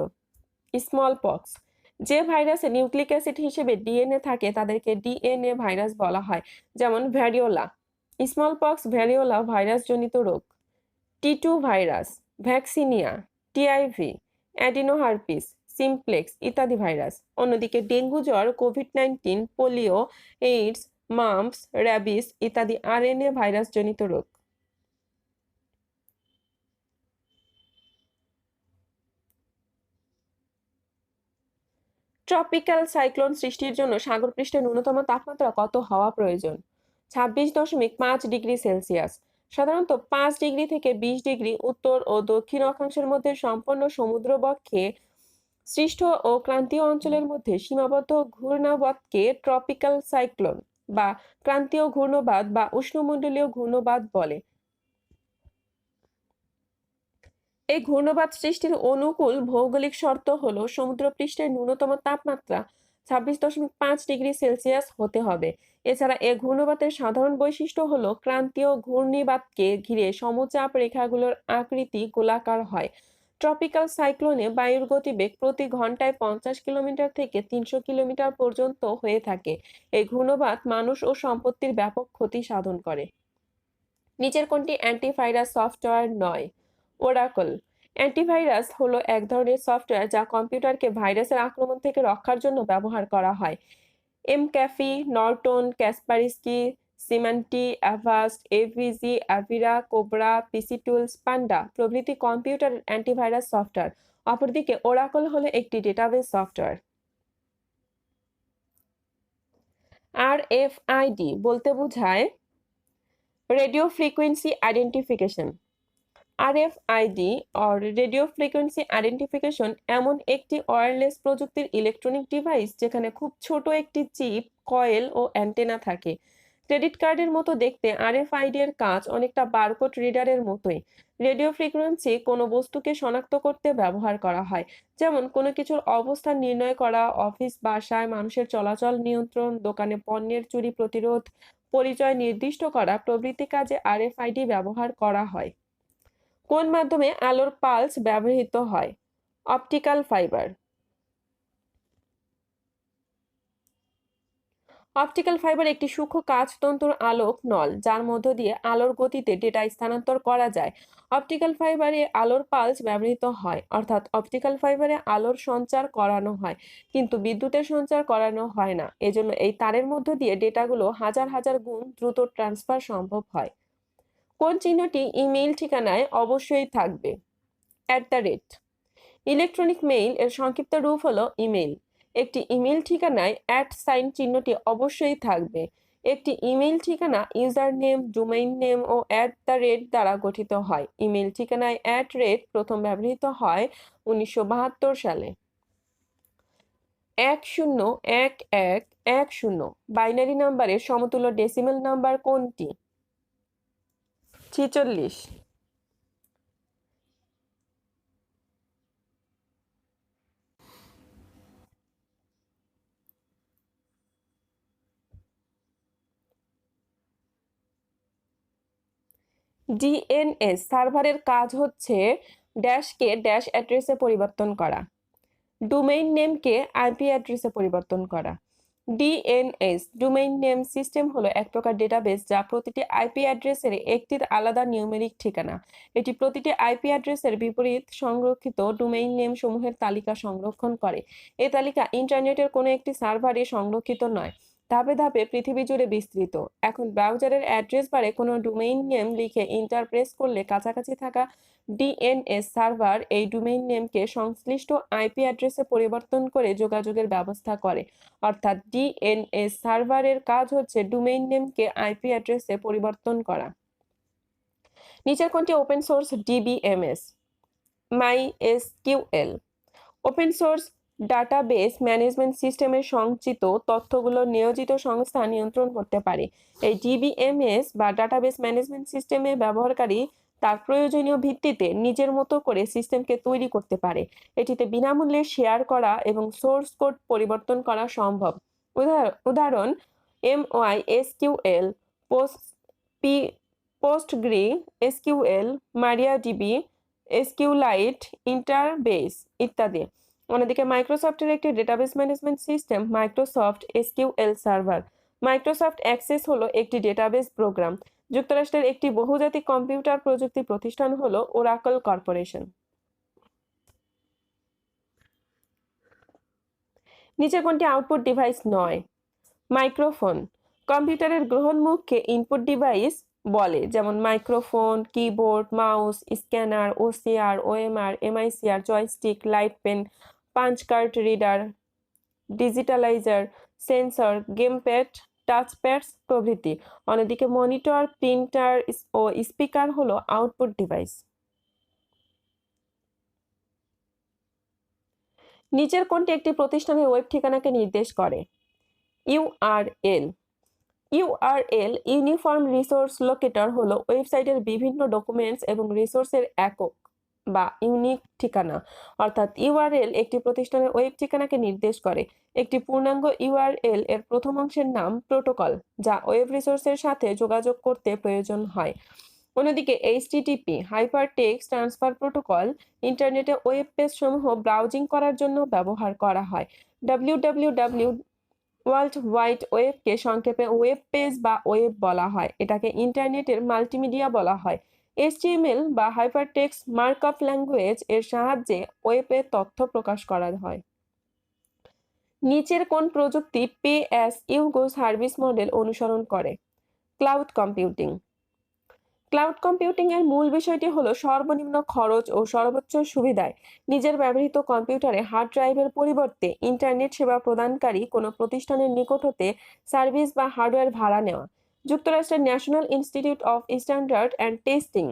Small pox. যে ভাইরাসে নিউক্লিক অ্যাসিড হিসেবে DNA থাকে তাদেরকে DNA ভাইরাস বলা হয়, যেমন variola. Smallpox variola virus জনিত রোগ। T2 virus, vaccinia, TIV, adenoherpes, simplex ইত্যাদি ভাইরাস। অন্যদিকে ডেঙ্গু জ্বর, কোভিড-19, পোলিও, এইডস, মাম্পস, র্যাবিস ইত্যাদি আরএনএ ভাইরাসজনিত রোগ। ট্রপিক্যাল সাইক্লোন সৃষ্টির জন্য সাগরপৃষ্ঠের ন্যূনতম তাপমাত্রা কত হওয়া প্রয়োজন? 26.5 ডিগ্রি সেলসিয়াস। সাধারণত 5 ডিগ্রি থেকে 20 ডিগ্রি উত্তর ও দক্ষিণ অক্ষাংশের মধ্যে সম্পন্ন সমুদ্রবক্ষে সৃষ্ট ও ক্রান্তীয় অঞ্চলের মধ্যে সীমাবদ্ধ ঘূর্ণাবর্তকে ট্রপিক্যাল সাইক্লোন বা ক্রান্তীয় ঘূর্ণবাদ বা উষ্ণমণ্ডলীয় ঘূর্ণবাদ বলে। এই ঘূর্ণবাদ সৃষ্টির অনুকূল ভৌগোলিক শর্ত হলো সমুদ্রপৃষ্ঠের ন্যূনতম তাপমাত্রা 26.5 ডিগ্রি সেলসিয়াস হতে হবে। এছাড়া এ ঘূর্ণবাতের সাধারণ বৈশিষ্ট্য হলো ক্রান্তীয় ঘূর্ণিবাতকে ঘিরে সমচাপ রেখাগুলোর আকৃতি গোলাকার হয়। ট্রপিক্যাল সাইক্লোনে বায়ুর গতিবেগ প্রতি ঘন্টায় 50 কিলোমিটার থেকে 300 কিলোমিটার পর্যন্ত হয়ে থাকে। এই ঘূর্ণবাত মানুষ ও সম্পত্তির ব্যাপক ক্ষতি সাধন করে। নিচের কোনটি অ্যান্টিভাইরাস সফটওয়্যার নয়? ওরাকল। অ্যান্টিভাইরাস হলো এক ধরনের সফটওয়্যার যা কম্পিউটারকে ভাইরাসের আক্রমণ থেকে রক্ষার জন্য ব্যবহার করা হয়। McAfee, Norton, Kaspersky, Symantec, Avast, AVG, Avira, Cobra, PC tools, Panda প্রভৃতি কম্পিউটার অ্যান্টিভাইরাস সফটওয়্যার। অপরদিকে ওরাকল হলো একটি ডেটাবেস সফটওয়্যার। আরএফআইডি বলতে বোঝায় radio frequency identification. RFID or radio frequency identification এমন একটি ওয়্যারলেস প্রযুক্তির ইলেকট্রনিক ডিভাইস যেখানে খুব ছোট একটি চিপ, কয়েল ও অ্যান্টেনা থাকে। ক্রেডিট কার্ডের মতো দেখতে আরএফআইডি এর কাজ অনেকটা বারকোড রিডারের মতোই। রেডিও ফ্রিকোয়েন্সি কোনো বস্তুকে শনাক্ত করতে ব্যবহার করা হয়, যেমন কোনো কিছুর অবস্থান নির্ণয় করা, অফিস, বাসায় মানুষের চলাচল নিয়ন্ত্রণ, দোকানে পণ্যের চুরি প্রতিরোধ, পরিচয় নির্দিষ্ট করা প্রভৃতি কাজে আরএফআইডি ব্যবহার করা হয়। কোন মাধ্যমে আলোর পালস ব্যবহৃত হয়? Optical fibre. অপটিক্যাল ফাইবার একটি সূক্ষ্ম কাঁচতন্তুর আলোক নল যার মধ্য দিয়ে আলোর গতিতে ডেটা স্থানান্তর করা যায়। অপটিক্যাল ফাইবারে আলোর পালস ব্যবহৃত হয়, অর্থাৎ অপটিক্যাল ফাইবারে আলোর সঞ্চার করানো হয় কিন্তু বিদ্যুতের সঞ্চার করানো হয় না। এজন্য এই তারের মধ্য দিয়ে ডেটাগুলো হাজার হাজার গুণ দ্রুত ট্রান্সফার সম্ভব হয়। কোন চিহ্নটি ইমেইল ঠিকানায় অবশ্যই থাকবে? @। ইলেকট্রনিক মেইল এর সংক্ষিপ্ত রূপ হলো ইমেইল। একটি ইমেইল ঠিকানায় @ চিহ্নটি অবশ্যই থাকবে। একটি ইমেইল ঠিকানা ইউজার নেম, ডোমেইন নেম ও দ্বারা গঠিত হয়। ইমেইল ঠিকানায় প্রথম ব্যবহৃত হয় 1972 সালে। 101110 বাইনারি নাম্বারের সমতুল্য ডেসিমেল নাম্বার কোনটি? 46। ডিএনএস সার্ভারের কাজ হচ্ছে ড্যাশকে ড্যাশ অ্যাড্রেসে পরিবর্তন করা, ডোমেইন নেমকে আইপি অ্যাড্রেসে পরিবর্তন করা। ডিএনএস ডোমেইন নেম সিস্টেম হলো এক প্রকার ডেটাবেস যা প্রতিটি আইপি অ্যাড্রেসের একটি আলাদা নিউমেরিক ঠিকানা। এটি প্রতিটি আইপি অ্যাড্রেসের বিপরীত সংরক্ষিত ডোমেইন নেম সমূহের তালিকা সংরক্ষণ করে। এই তালিকা ইন্টারনেটের কোনো একটি সার্ভারে সংরক্ষিত নয়, ধাপে ধাপে পৃথিবী জুড়ে বিস্তৃত। এখন ব্রাউজারের অ্যাড্রেস বারে কোনো ডোমেইন নেম লিখে ইন্টার প্রেস করলে কাছাকাছি থাকা ডিএনএস সার্ভার এই ডোমেইন নেমকে সংশ্লিষ্ট আইপি অ্যাড্রেসে পরিবর্তন করে যোগাযোগের ব্যবস্থা করে। অর্থাৎ ডিএনএস সার্ভারের কাজ হচ্ছে ডোমেইন নেমকে আইপি অ্যাড্রেসে পরিবর্তন করা। নিচের কোনটি open source DBMS? MySQL। Open source database management সিস্টেমের সঞ্চিত তথ্যগুলো নিয়োজিত সংস্থা নিয়ন্ত্রণ করতে পারে। এই ডিবিএমএস বা ডাটাবেস ম্যানেজমেন্ট সিস্টেমে ব্যবহারকারী তার প্রয়োজনীয় ভিত্তিতে নিজের মতো করে সিস্টেমকে তৈরি করতে পারে। এটিতে বিনামূল্যে শেয়ার করা এবং সোর্স কোড পরিবর্তন করা সম্ভব। উদাহরণ MySQL, পোস্টগ্রি এসকিউএল, মারিয়াডিবি, এসকিউলাইট, ইন্টারবেস ইত্যাদি। অন্যদিকে মাইক্রোসফটের একটি database management system Microsoft SQL server. Microsoft access হলো একটি ডেটাবেস প্রোগ্রাম। যুক্তরাষ্ট্রের একটি বহুজাতিক কম্পিউটার প্রযুক্তি প্রতিষ্ঠান হলো ওরাকল কর্পোরেশন। নিচে কোনটি আউটপুট ডিভাইস নয়? মাইক্রোফোন। কম্পিউটারের গ্রহণমুখকে ইনপুট ডিভাইস বলে, যেমন microphone, keyboard, mouse, scanner, OCR, OMR, MICR, joystick, light pen, punch card reader, digitalizer, sensor, gamepad, touchpads প্রভৃতি। অন্যদিকে মনিটর, প্রিন্টার ও স্পিকার হলো আউটপুট ডিভাইস। নিচের কোনটি একটি প্রতিষ্ঠানের ওয়েব ঠিকানাকে নির্দেশ করে? URL. URL uniform resource locator হলো ওয়েবসাইটের বিভিন্ন ডকুমেন্টস এবং রিসোর্সের একক বা ইউনিক ঠিকানা। অর্থাৎ ইউআরএল একটি প্রতিষ্ঠানের ওয়েব ঠিকানাকে নির্দেশ করে। একটি পূর্ণাঙ্গ ইউআরএল এর প্রথম অংশের নাম প্রোটোকল, যা ওয়েব রিসোর্সের সাথে যোগাযোগ করতে প্রয়োজন হয়। অন্যদিকে এইচটিটিপি হাইপারটেক্সট ট্রান্সফার প্রোটোকল ইন্টারনেটে ওয়েব পেজ সমূহ ব্রাউজিং করার জন্য ব্যবহার করা হয়। www ওয়ার্ল্ড ওয়াইড ওয়েবকে সংক্ষেপে ওয়েব পেজ বা ওয়েব বলা হয়। এটাকে ইন্টারনেটের মাল্টিমিডিয়া বলা হয়। এইচটিএমএল বা হাইপারটেক্সট মার্কআপ ল্যাঙ্গুয়েজ এর সাহায্যে ওয়েবে তথ্য প্রকাশ করা হয়। নিচের কোন প্রযুক্তি pay as you go service model অনুসরণ করে? Cloud computing. ক্লাউড কম্পিউটিং এর মূল বিষয়টি হলো সর্বনিম্ন খরচ ও সর্বোচ্চ সুবিধায় নিজের ব্যবহৃত কম্পিউটারে হার্ড ড্রাইভের পরিবর্তে ইন্টারনেট সেবা প্রদানকারী কোনো প্রতিষ্ঠানের নিকট হতে সার্ভিস বা হার্ডওয়্যার ভাড়া নেওয়া। যুক্তরাষ্ট্রের national institute of standard and testing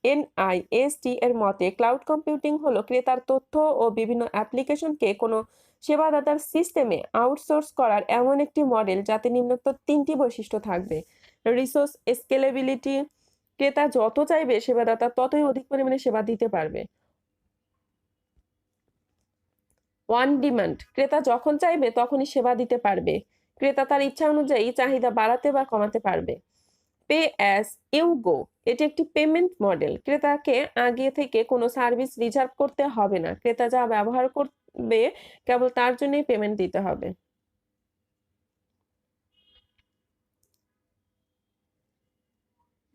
NIST এর মতে ক্লাউড কম্পিউটিং হলো ক্রেতার তথ্য ও বিভিন্ন অ্যাপ্লিকেশনকে কোনো সেবাদাতার সিস্টেমে আউটসোর্স করার এমন একটি মডেল যাতে নিম্নোক্ত তিনটি বৈশিষ্ট্য থাকবে: রিসোর্স স্কেলেবিলিটি, ক্রেতা যত চাইবে সেবাদাতা ততই অধিক পরিমাণে সেবা দিতে পারবে। ওয়ান ডিমান্ড, ক্রেতা যখন চাইবে তখনই সেবা দিতে পারবে। ক্রেতা তার ইচ্ছা অনুযায়ী চাহিদা বাড়াতে বা কমাতে পারবে। পে অ্যাজ ইউ গো, এটি একটি পেমেন্ট মডেল। ক্রেতাকে আগে থেকে কোনো সার্ভিস রিজার্ভ করতে হবে না। ক্রেতা যা ব্যবহার করবে কেবল তার জন্যই পেমেন্ট দিতে হবে।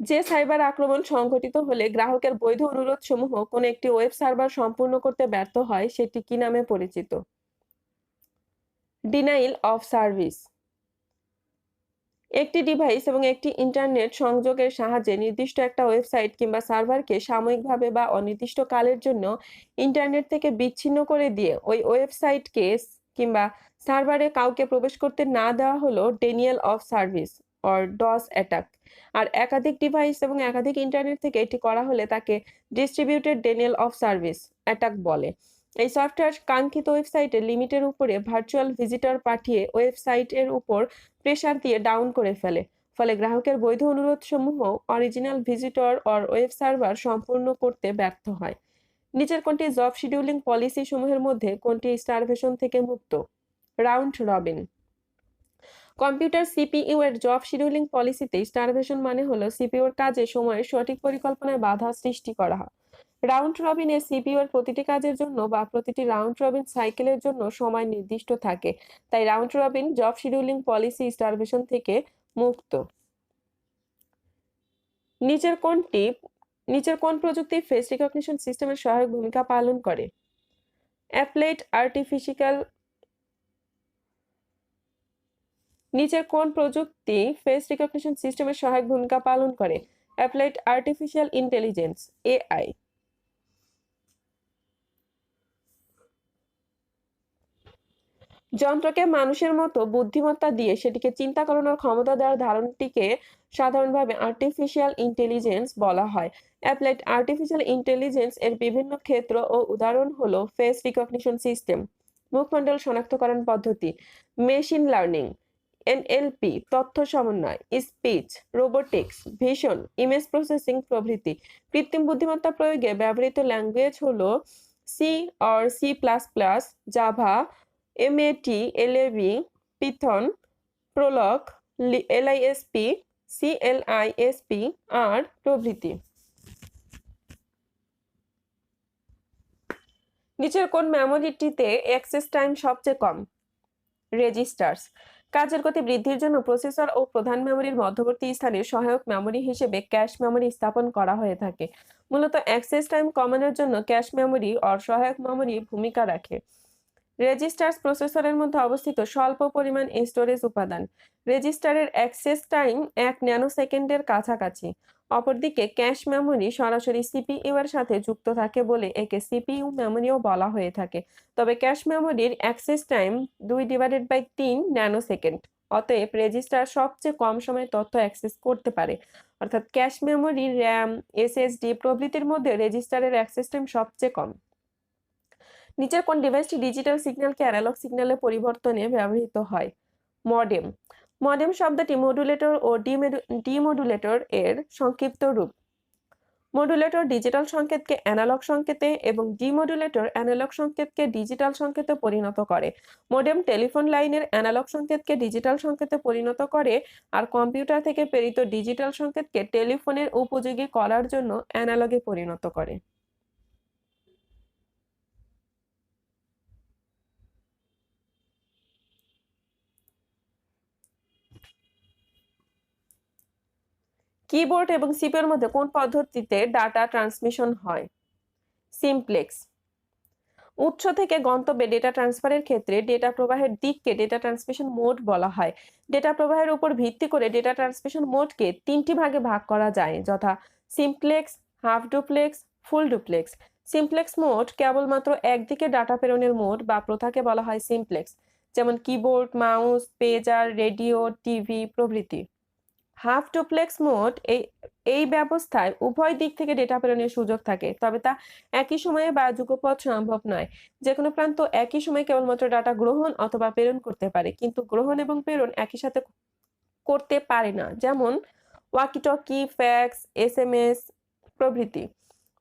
যে সাইবার আক্রমণ সংঘটিত হলে গ্রাহকের বৈধ অনুরোধ সমূহ কোনো একটি ওয়েব সার্ভার সম্পূর্ণ করতে ব্যর্থ হয় সেটি কি নামে পরিচিত? Denial of service. একটি ডিভাইস এবং একটি ইন্টারনেট সংযোগের সাহায্যে নির্দিষ্ট একটা ওয়েবসাইট কিংবা সার্ভারকে সাময়িকভাবে বা অনির্দিষ্টকালের জন্য ইন্টারনেট থেকে বিচ্ছিন্ন করে দিয়ে ওই ওয়েবসাইটকে কিংবা সার্ভারে কাউকে প্রবেশ করতে না দেওয়া হলো denial of service or DoS attack. আর একাধিক ডিভাইস এবং একাধিক ইন্টারনেট থেকে এটি করা হলে তাকে distributed Daniel of service attack বলে। এই সফটওয়্যার কাঙ্ক্ষিত ওয়েবসাইটের লিমিটের উপরে ভার্চুয়াল ভিজিটর পাঠিয়ে ওয়েবসাইটের উপর প্রেসার দিয়ে ডাউন করে ফেলে। ফলে গ্রাহকের বৈধ অনুরোধ সমূহ original visitor or web server সম্পূর্ণ করতে ব্যর্থ হয়। নিচের কোনটি জব শিডিউলিং পলিসি সমূহের মধ্যে কোনটি স্টারভেশন থেকে মুক্ত? Round robin. কম্পিউটার সিপিইউ এর জব শিডিউলিং পলিসিতে স্টারভেশন মানে হলো সিপিইউ এর কাজে সময়ের সঠিক পরিকল্পনায় বাধা সৃষ্টি করা হয়। রাউন্ড রবিনে সিপিইউ এর প্রতিটি কাজের জন্য বা প্রতিটি রাউন্ড রবিন সাইকেলের জন্য সময় নির্দিষ্ট থাকে। তাই round robin job scheduling policy starvation থেকে মুক্ত। নিচের কোনটি নিচের কোন প্রযুক্তি ফেস রিকগনিশন সিস্টেমের সহায়ক ভূমিকা পালন করে? অ্যাপ্লাইড আর্টিফিশিয়াল নিচের কোন প্রযুক্তি ফেস রিকগনিশন সিস্টেমের সহায়ক ভূমিকা পালন করে? Applied artificial intelligence AI। যন্ত্রকে মানুষের মতো বুদ্ধিমত্তা দিয়ে সেটিকে চিন্তা করানোর ক্ষমতা দেওয়ার ধারণাটিকে সাধারণভাবে আর্টিফিশিয়াল ইন্টেলিজেন্স বলা হয়। অ্যাপ্লাইড আর্টিফিশিয়াল ইন্টেলিজেন্স এর বিভিন্ন ক্ষেত্র ও উদাহরণ হলো ফেস রিকগনিশন সিস্টেম, মুখমণ্ডল শনাক্তকরণ পদ্ধতি, মেশিন লার্নিং, NLP, তথ্য সমন্বয়, speech, robotics, vision, image processing প্রভৃতি। কৃত্রিম বুদ্ধিমত্তা প্রয়োগে ব্যবহৃত ল্যাঙ্গুয়েজ হলো C or C++, Java, MAT, LAV, Python, Prolog, LISP, CLISP R প্রভৃতি। নিচের কোন মেমোরিটিতে অ্যাক্সেস টাইম সবচেয়ে কম? রেজিস্টার্স। কাজের গতি বৃদ্ধির জন্য প্রসেসর ও প্রধান মেমোরির মধ্যবর্তী স্থানে সহায়ক মেমোরি হিসেবে ক্যাশ মেমোরি স্থাপন করা হয়ে থাকে। মূলত অ্যাক্সেস টাইম কমানোর জন্য ক্যাশ মেমোরি অর সহায়ক মেমোরি ভূমিকা রাখে। রেজিস্টার্স প্রসেসরের মধ্যে অবস্থিত স্বল্প পরিমাণ স্টোরেজ উপাদান। রেজিস্টারের অ্যাক্সেস টাইম 1 ন্যানোসেকেন্ডের কাছাকাছি। অপরদিকে ক্যাশ মেমরি সরাসরি সিপিইউ এর সাথে যুক্ত থাকে বলে একে সিপিইউ মেমরিও বলা হয়ে থাকে। তবে ক্যাশ মেমরির অ্যাক্সেস টাইম 2/3 ন্যানোসেকেন্ড। অতএব রেজিস্টার সবচেয়ে কম সময়ে তথ্য অ্যাক্সেস করতে পারে। অর্থাৎ ক্যাশ মেমরি, র্যাম, এসএসডি প্রভৃতির মধ্যে রেজিস্টারের অ্যাক্সেস টাইম সবচেয়ে কম। নিচের কোন ডিভাইসটি ডিজিটাল সিগন্যালকে অ্যানালগ সিগন্যালে পরিবর্তনে ব্যবহৃত হয়? মডেম। মডেম শব্দটি মডুলেটর ও ডিমodulator এর সংক্ষিপ্ত রূপ। মডুলেটর ডিজিটাল সংকেতকে অ্যানালগ সংকেতে এবং ডিমodulator অ্যানালগ সংকেতকে ডিজিটাল সংকেতে পরিণত করে। মডেম টেলিফোন লাইনের অ্যানালগ সংকেতকে ডিজিটাল সংকেতে পরিণত করে আর কম্পিউটার থেকে প্রেরিত ডিজিটাল সংকেতকে টেলিফোনের উপযোগী করার জন্য অ্যানালগে পরিণত করে। কিবোর্ড এবং সিপিইউর মধ্যে কোন পদ্ধতিতে ডাটা ট্রান্সমিশন হয়? সিমপ্লেক্স। উৎস থেকে গন্তব্যে ডেটা ট্রান্সফারের ক্ষেত্রে ডেটা প্রবাহের দিককে ডেটা ট্রান্সমিশন মোড বলা হয়। ডেটা প্রবাহের উপর ভিত্তি করে ডেটা ট্রান্সমিশন মোডকে 3টি ভাগে ভাগ করা যায়, যথা simplex, half duplex, full duplex. Simplex mode কেবলমাত্র একদিকে ডাটা প্রেরণের মোড বা প্রথাকে বলা হয় সিমপ্লেক্স, যেমন কিবোর্ড, মাউস, পেজার, রেডিও, টিভি প্রভৃতি। হাফ ডুপ্লেক্স মোড এই ব্যবস্থায় উভয় দিক থেকে ডেটা প্রেরণের সুযোগ থাকে, তবে তা একই সময়ে বা যুগপৎ সম্ভব নয়। যে কোনো প্রান্ত একই সময়ে কেবলমাত্র ডাটা গ্রহণ অথবা প্রেরণ করতে পারে, কিন্তু গ্রহণ এবং প্রেরণ একই সাথে করতে পারে না, যেমন ওয়াকিটকি, ফ্যাক্স, এসএমএস প্রভৃতি।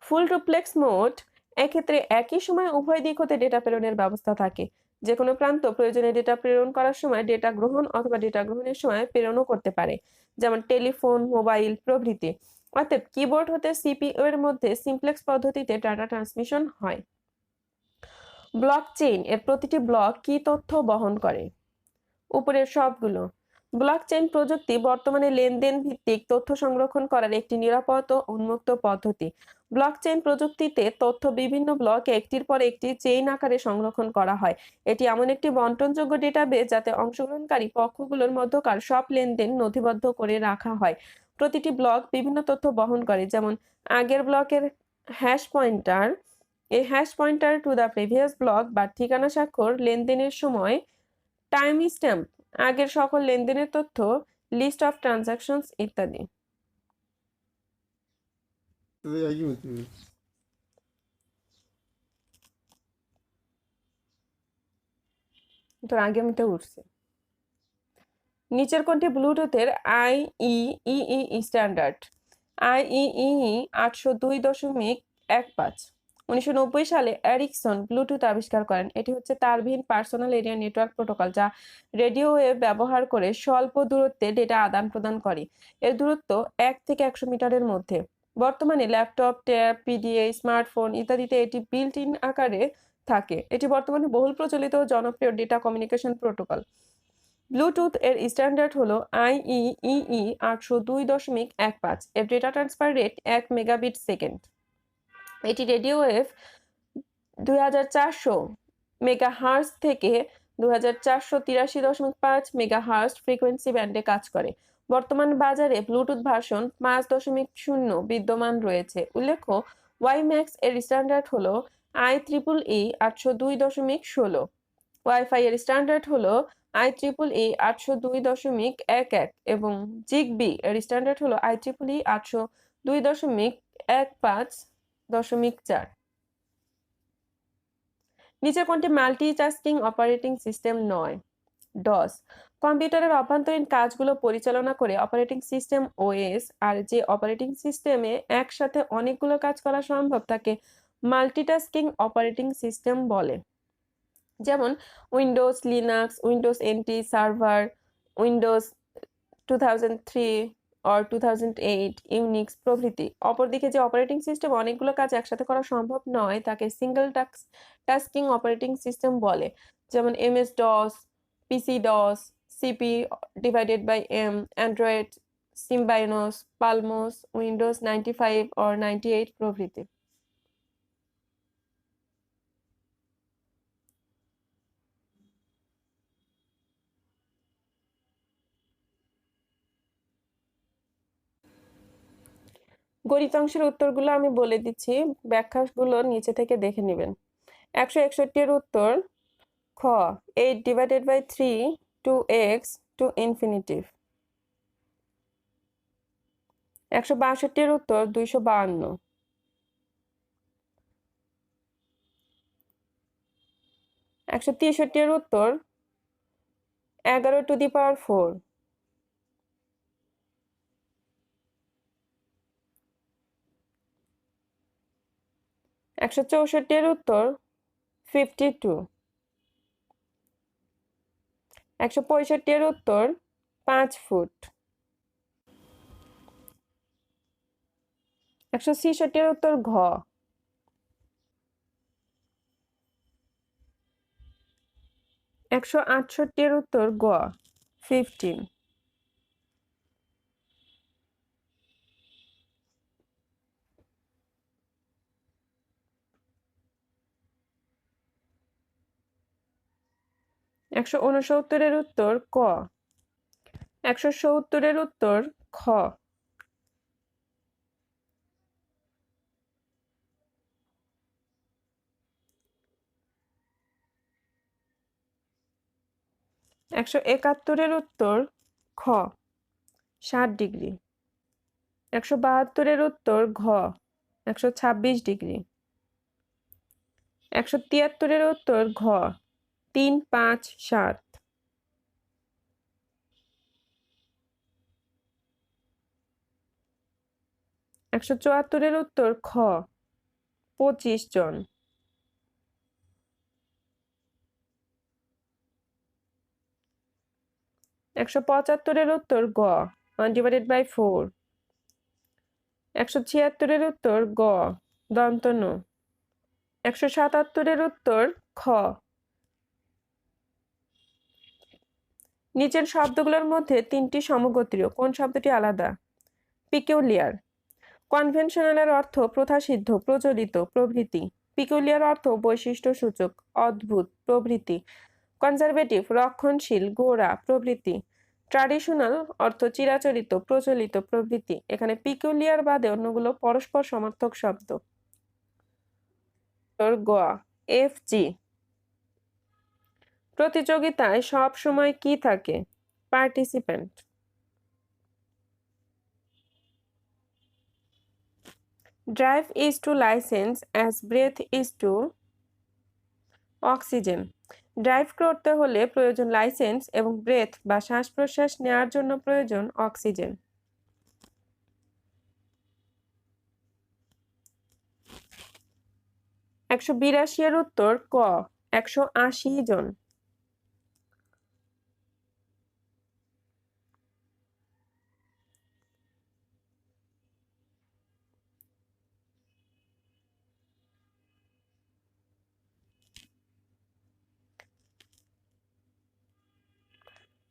ফুল ডুপ্লেক্স মোড এক্ষেত্রে একই সময়ে উভয় দিক হতে ডেটা প্রেরণের ব্যবস্থা থাকে। যে কোনো প্রান্ত প্রয়োজনে ডেটা প্রেরণ করার সময় ডেটা গ্রহণ অথবা ডেটা গ্রহণের সময় প্রেরণও করতে পারে, যেমন টেলিফোন, মোবাইল প্রভৃতি। অতএব কিবোর্ড হতে সিপিইউ এর মধ্যে সিমপ্লেক্স পদ্ধতিতে ডাটা ট্রান্সমিশন হয়। ব্লকচেইন এর প্রতিটি ব্লক কি তথ্য বহন করে? উপরের সবগুলো। ব্লকচেইন প্রযুক্তি বর্তমানে লেনদেন ভিত্তিক তথ্য সংরক্ষণ করার একটি নিরাপদ ও উন্মুক্ত পদ্ধতি। ব্লকচেইন প্রযুক্তিতে তথ্য বিভিন্ন ব্লকে একটির পর একটি চেইন আকারে সংরক্ষণ করা হয়। এটি এমন একটি বন্টনযোগ্য ডেটাবেস যাতে অংশগ্রহণকারী পক্ষগুলোর মধ্যকার সব লেনদেন নথিবদ্ধ করে রাখা হয়। প্রতিটি ব্লক বিভিন্ন তথ্য বহন করে, যেমন আগের ব্লকের হ্যাশ পয়েন্টার, এই hash pointer to the previous block বা ঠিকানা স্বাক্ষর, লেনদেনের সময় টাইম স্ট্যাম্প, আগের সকল লেনদেনের তথ্য, লিস্ট অফ ট্রানজাকশনস ইত্যাদি। তোর আগে আমি তো উঠছে। নিচের কোনটি ব্লুটুথের আইইই স্ট্যান্ডার্ড? আইইই 802.15। 1990 সালে এরিকসন ব্লুটুথ আবিষ্কার করেন। এটি হচ্ছে তারবিহীন পার্সোনাল এরিয়া নেটওয়ার্ক প্রোটোকল, যা রেডিও ওয়েভ ব্যবহার করে স্বল্প দূরত্বে ডেটা আদান প্রদান করে। এর দূরত্ব 1 থেকে 100 মিটারের মধ্যে। বর্তমানে ল্যাপটপ, ট্যাব, পিডিএ, স্মার্টফোন ইত্যাদিতে এটি বিল্ট ইন আকারে থাকে। এটি বর্তমানে বহুল প্রচলিত ও জনপ্রিয় ডেটা কমিউনিকেশন প্রোটোকল। ব্লুটুথ এর স্ট্যান্ডার্ড হলো আইইই 802.15। এর data transfer rate 1 megabit second. এটি রেডিও ওয়েভ 2400 মেগাহার্টজ থেকে 2483.5 মেগাহার্টজ ফ্রিকোয়েন্সি ব্যান্ডে কাজ করে। বর্তমান বাজারে ব্লুটুথ ভার্সন 5.0 বিদ্যমান রয়েছে। উল্লেখ্য, ওয়াইম্যাক্স এর স্ট্যান্ডার্ড হলো IEEE 802.16। ওয়াইফাই এর স্ট্যান্ডার্ড হলো IEEE 802.11 এবং জিগবি এর স্ট্যান্ডার্ড হলো IEEE 802.15.4। নিচে কোনটি মাল্টিটাস্কিং অপারেটিং সিস্টেম নয়? ডস। কম্পিউটারের অভ্যন্তরীণ কাজগুলো পরিচালনা করে অপারেটিং সিস্টেম ওএস, আর যে অপারেটিং সিস্টেমে একসাথে অনেকগুলো কাজ করা সম্ভব তাকে মাল্টিটাস্কিং অপারেটিং সিস্টেম বলে, যেমন Windows, Linux, Windows NT server, Windows 2003 or 2008, Unix প্রভৃতি। অপরদিকে যে অপারেটিং সিস্টেম অনেকগুলো কাজ একসাথে করা সম্ভব নয় তাকে সিঙ্গল টাস্কিং অপারেটিং সিস্টেম বলে, যেমন MS DOS, PC DOS, CP divided by M, Android, Symbian OS, Palm OS, Windows 95 or 98 প্রভৃতি। গণিত অংশের উত্তরগুলো আমি বলে দিচ্ছি, ব্যাখ্যাগুলো নিচে থেকে দেখে নেবেন। 161 এর উত্তর খ 8/3 2x টু ইনফিনিটিভ। 162 এর উত্তর 252। 163 এর উত্তর 11^4। 164 এর উত্তর 52। 165 এর উত্তর 5 ফুট। 166 এর উত্তর ঘ। 168 এর উত্তর গ 15। 169 এর উত্তর ক। 170 এর উত্তর খ। 171 এর উত্তর খ 60 ডিগ্রি। 172 এর উত্তর ঘ 126 ডিগ্রি। 173 এর উত্তর ঘ 3, 5, 7। 174 এর উত্তর খ 25 জন। 175 এর উত্তর গ 1/4। 176 এর উত্তর গ দন্ত ন। 177 এর উত্তর খ। নিচের শব্দগুলোর মধ্যে 3টি সমগোত্রীয়, কোন শব্দটি আলাদা? পিকুলিয়ার। কনভেনশনালের অর্থ প্রথাসিদ্ধ, প্রচলিত প্রভৃতি। পিকুলিয়ার অর্থ বৈশিষ্ট্যসূচক, অদ্ভুত প্রভৃতি। কনজারভেটিভ রক্ষণশীল, গোঁড়া প্রভৃতি। ট্র্যাডিশনাল অর্থ চিরাচরিত, প্রচলিত প্রভৃতি। এখানে পিকুলিয়ার বাদে অন্যগুলো পরস্পর সমার্থক শব্দ। গ FG। প্রতিযোগিতায় সব সময় কি থাকে? Participant. Drive is to license as breath is to oxygen. Drive করতে হলে প্রয়োজন লাইসেন্স এবং ব্রেথ বা শ্বাস প্রশ্বাস নেওয়ার জন্য প্রয়োজন অক্সিজেন। 182 এর উত্তর ক 180 জন।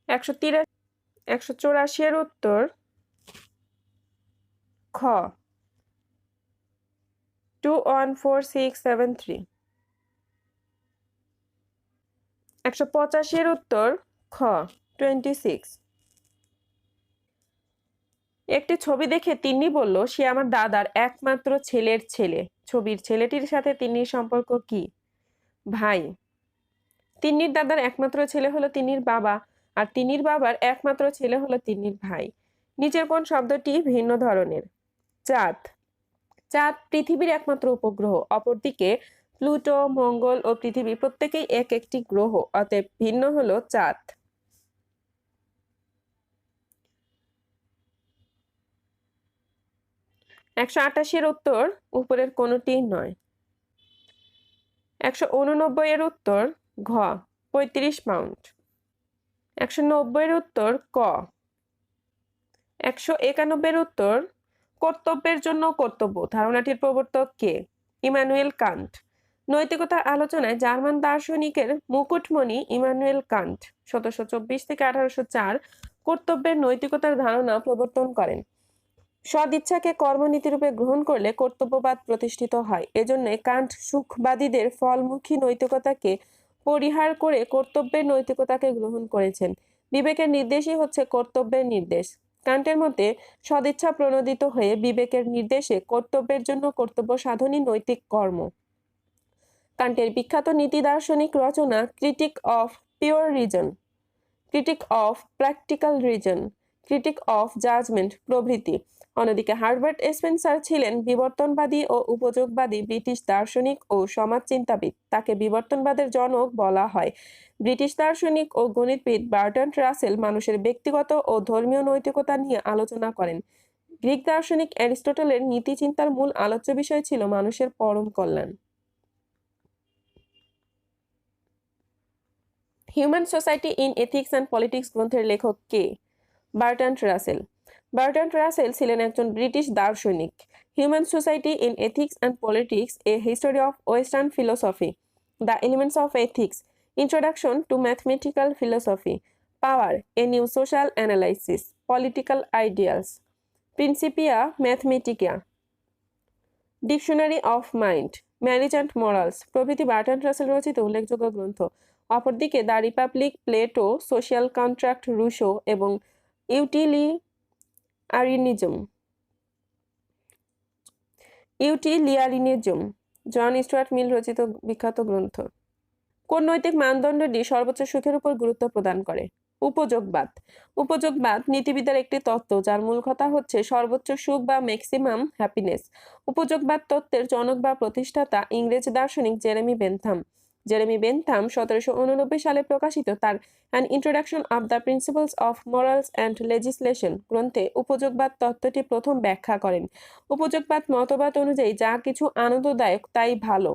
184 এর উত্তর খ 214673। 185 এর উত্তর খ 26। একটি ছবি দেখে তিন্নি বলল, সে আমার দাদার একমাত্র ছেলের ছেলে। ছবির ছেলেটির সাথে তিন্নির সম্পর্ক কি? ভাই। তিন্নির দাদার একমাত্র ছেলে হলো তিন্নির বাবা, আর তিন্নির বাবার একমাত্র ছেলে হলো তিন্নির ভাই। নিচের কোন শব্দটি ভিন্ন ধরনের? চাঁদ। চাঁদ পৃথিবীর একমাত্র উপগ্রহ, অপরদিকে প্লুটো, মঙ্গল ও পৃথিবী প্রত্যেকেই এক একটি গ্রহ, অতএব ভিন্ন হলো চাঁদ। 188 এর উত্তর উপরের কোনটি নয়। 189 এর উত্তর ঘ 35 পাউন্ড। 190 এর উত্তর ক। 191 এর উত্তর কর্তব্যের জন্য কর্তব্য ধারণাটির প্রবর্তক কে? Emmanuel Kant. নৈতিকতার আলোচনায় জার্মান দার্শনিকের মুকুটমণি ইমানুয়েল কান্ট 1724 থেকে 1804 কর্তব্যের নৈতিকতার ধারণা প্রবর্তন করেন। সদিচ্ছাকে কর্মনীতিরূপে গ্রহণ করলে কর্তব্যবাদ প্রতিষ্ঠিত হয়। এজন্য কান্ট সুখবাদীদের ফলমুখী নৈতিকতাকে পরিহার করে কর্তব্যের নৈতিকতাকে গ্রহণ করেছেন। বিবেকের নির্দেশই হচ্ছে কর্তব্যের নির্দেশ। কান্টের মতে সদিচ্ছা প্রণোদিত হয়ে বিবেকের নির্দেশে কর্তব্যের জন্য কর্তব্য সাধনই নৈতিক কর্ম। কান্টের বিখ্যাত নীতি দার্শনিক রচনা critique of pure reason, critique of practical reason, critique of judgement প্রভৃতি। অন্যদিকে হার্বার্ট স্পেন্সার ছিলেন বিবর্তনবাদী ও উপযোগবাদী ব্রিটিশ দার্শনিক ও সমাজ চিন্তাবিদ। তাকে বিবর্তনবাদের জনক বলা হয়। ব্রিটিশ দার্শনিক ও গণিতবিদ বার্ট্রান্ড রাসেল মানুষের ব্যক্তিগত ও ধর্মীয় নৈতিকতা নিয়ে আলোচনা করেন। গ্রিক দার্শনিক অ্যারিস্টটলের নীতি চিন্তার মূল আলোচ্য বিষয় ছিল মানুষের পরম কল্যাণ। Human society in ethics and politics গ্রন্থের লেখক কে? Bertrand Russell. বার্ট্রান্ড রাসেল ছিলেন একজন ব্রিটিশ দার্শনিক। Human society in ethics and politics, a history of western philosophy, the elements of ethics, introduction to mathematical philosophy, power, a new social analysis, political ideals, principia mathematica, dictionary of mind, marriage and morals প্রভৃতি Bertrand Russell রচিত উল্লেখযোগ্য গ্রন্থ। অপরদিকে the republic, Plato, social contract, Rousseau এবং ইউটিলিয়ারিনিজম জন Stewart মিল রচিত বিখ্যাত গ্রন্থ। কোন নৈতিক মানদণ্ডটি সর্বোচ্চ সুখের উপর গুরুত্ব প্রদান করে? উপযোগবাদ। উপযোগবাদ নীতিবিদের একটি তত্ত্ব যার মূল কথা হচ্ছে সর্বোচ্চ সুখ বা ম্যাক্সিমাম হ্যাপিনেস। উপযোগবাদ তত্ত্বের জনক বা প্রতিষ্ঠাতা ইংরেজ দার্শনিক জেরেমি বেন্থাম। জেরেমি বেন্থাম 1789 সালে প্রকাশিত তার an introduction of the principles of morals and legislation গ্রন্থে উপযোগবাদ তত্ত্বটি প্রথম ব্যাখ্যা করেন। উপযোগবাদ মতবাদ অনুযায়ী যা কিছু আনন্দদায়ক তাই ভালো।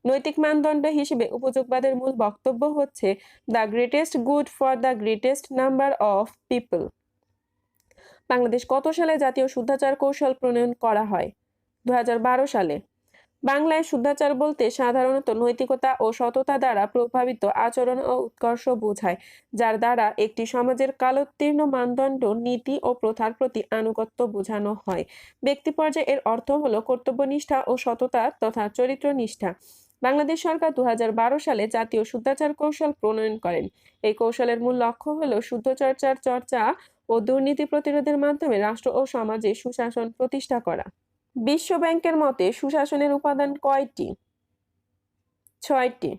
নৈতিক মানদণ্ড হিসেবে উপযোগবাদের মূল বক্তব্য হচ্ছে the greatest good for the greatest number of people. Bangladesh কত সালে জাতীয় শুদ্ধাচার কৌশল প্রণয়ন করা হয়? 2012 সালে। বাংলায় শুদ্ধাচার বলতে সাধারণত নৈতিকতা ও সততা দ্বারা প্রভাবিত আচরণ ও উৎকর্ষ বোঝায়, যার দ্বারা একটি সমাজের কালোত্তীর্ণ মানদণ্ড, নীতি ও প্রথার প্রতি আনুগত্য বোঝানো হয়। ব্যক্তি পর্যায়ে এর অর্থ হলো কর্তব্যনিষ্ঠা ও সততা তথা চরিত্রনিষ্ঠা। বাংলাদেশ সরকার 2012 সালে জাতীয় শুদ্ধাচার কৌশল প্রণয়ন করেন। এই কৌশলের মূল লক্ষ্য হলো শুদ্ধচর্চার চর্চা ও দুর্নীতি প্রতিরোধের মাধ্যমে রাষ্ট্র ও সমাজে সুশাসন প্রতিষ্ঠা করা। বিশ্ব ব্যাংকের মতে সুশাসনের উপাদান কয়টি? 6টি।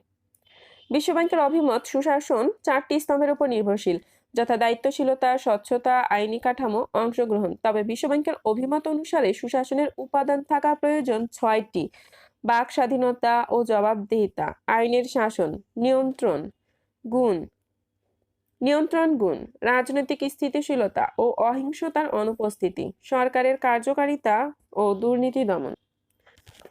বিশ্ব ব্যাংকের অভিমত সুশাসন 4টি স্তম্ভের উপর নির্ভরশীল, যথা দায়িত্বশীলতা, স্বচ্ছতা, আইনি কাঠামো, অংশগ্রহণ। তবে বিশ্ব ব্যাংকের অভিমত অনুসারে সুশাসনের উপাদান থাকা প্রয়োজন 6টি: বাক স্বাধীনতা ও জবাবদিহিতা, আইনের শাসন, নিয়ন্ত্রণ গুণ, রাজনৈতিক স্থিতিশীলতা ও অহিংসতার অনুপস্থিতি, সরকারের কার্যকারিতা ও দুর্নীতি দমন।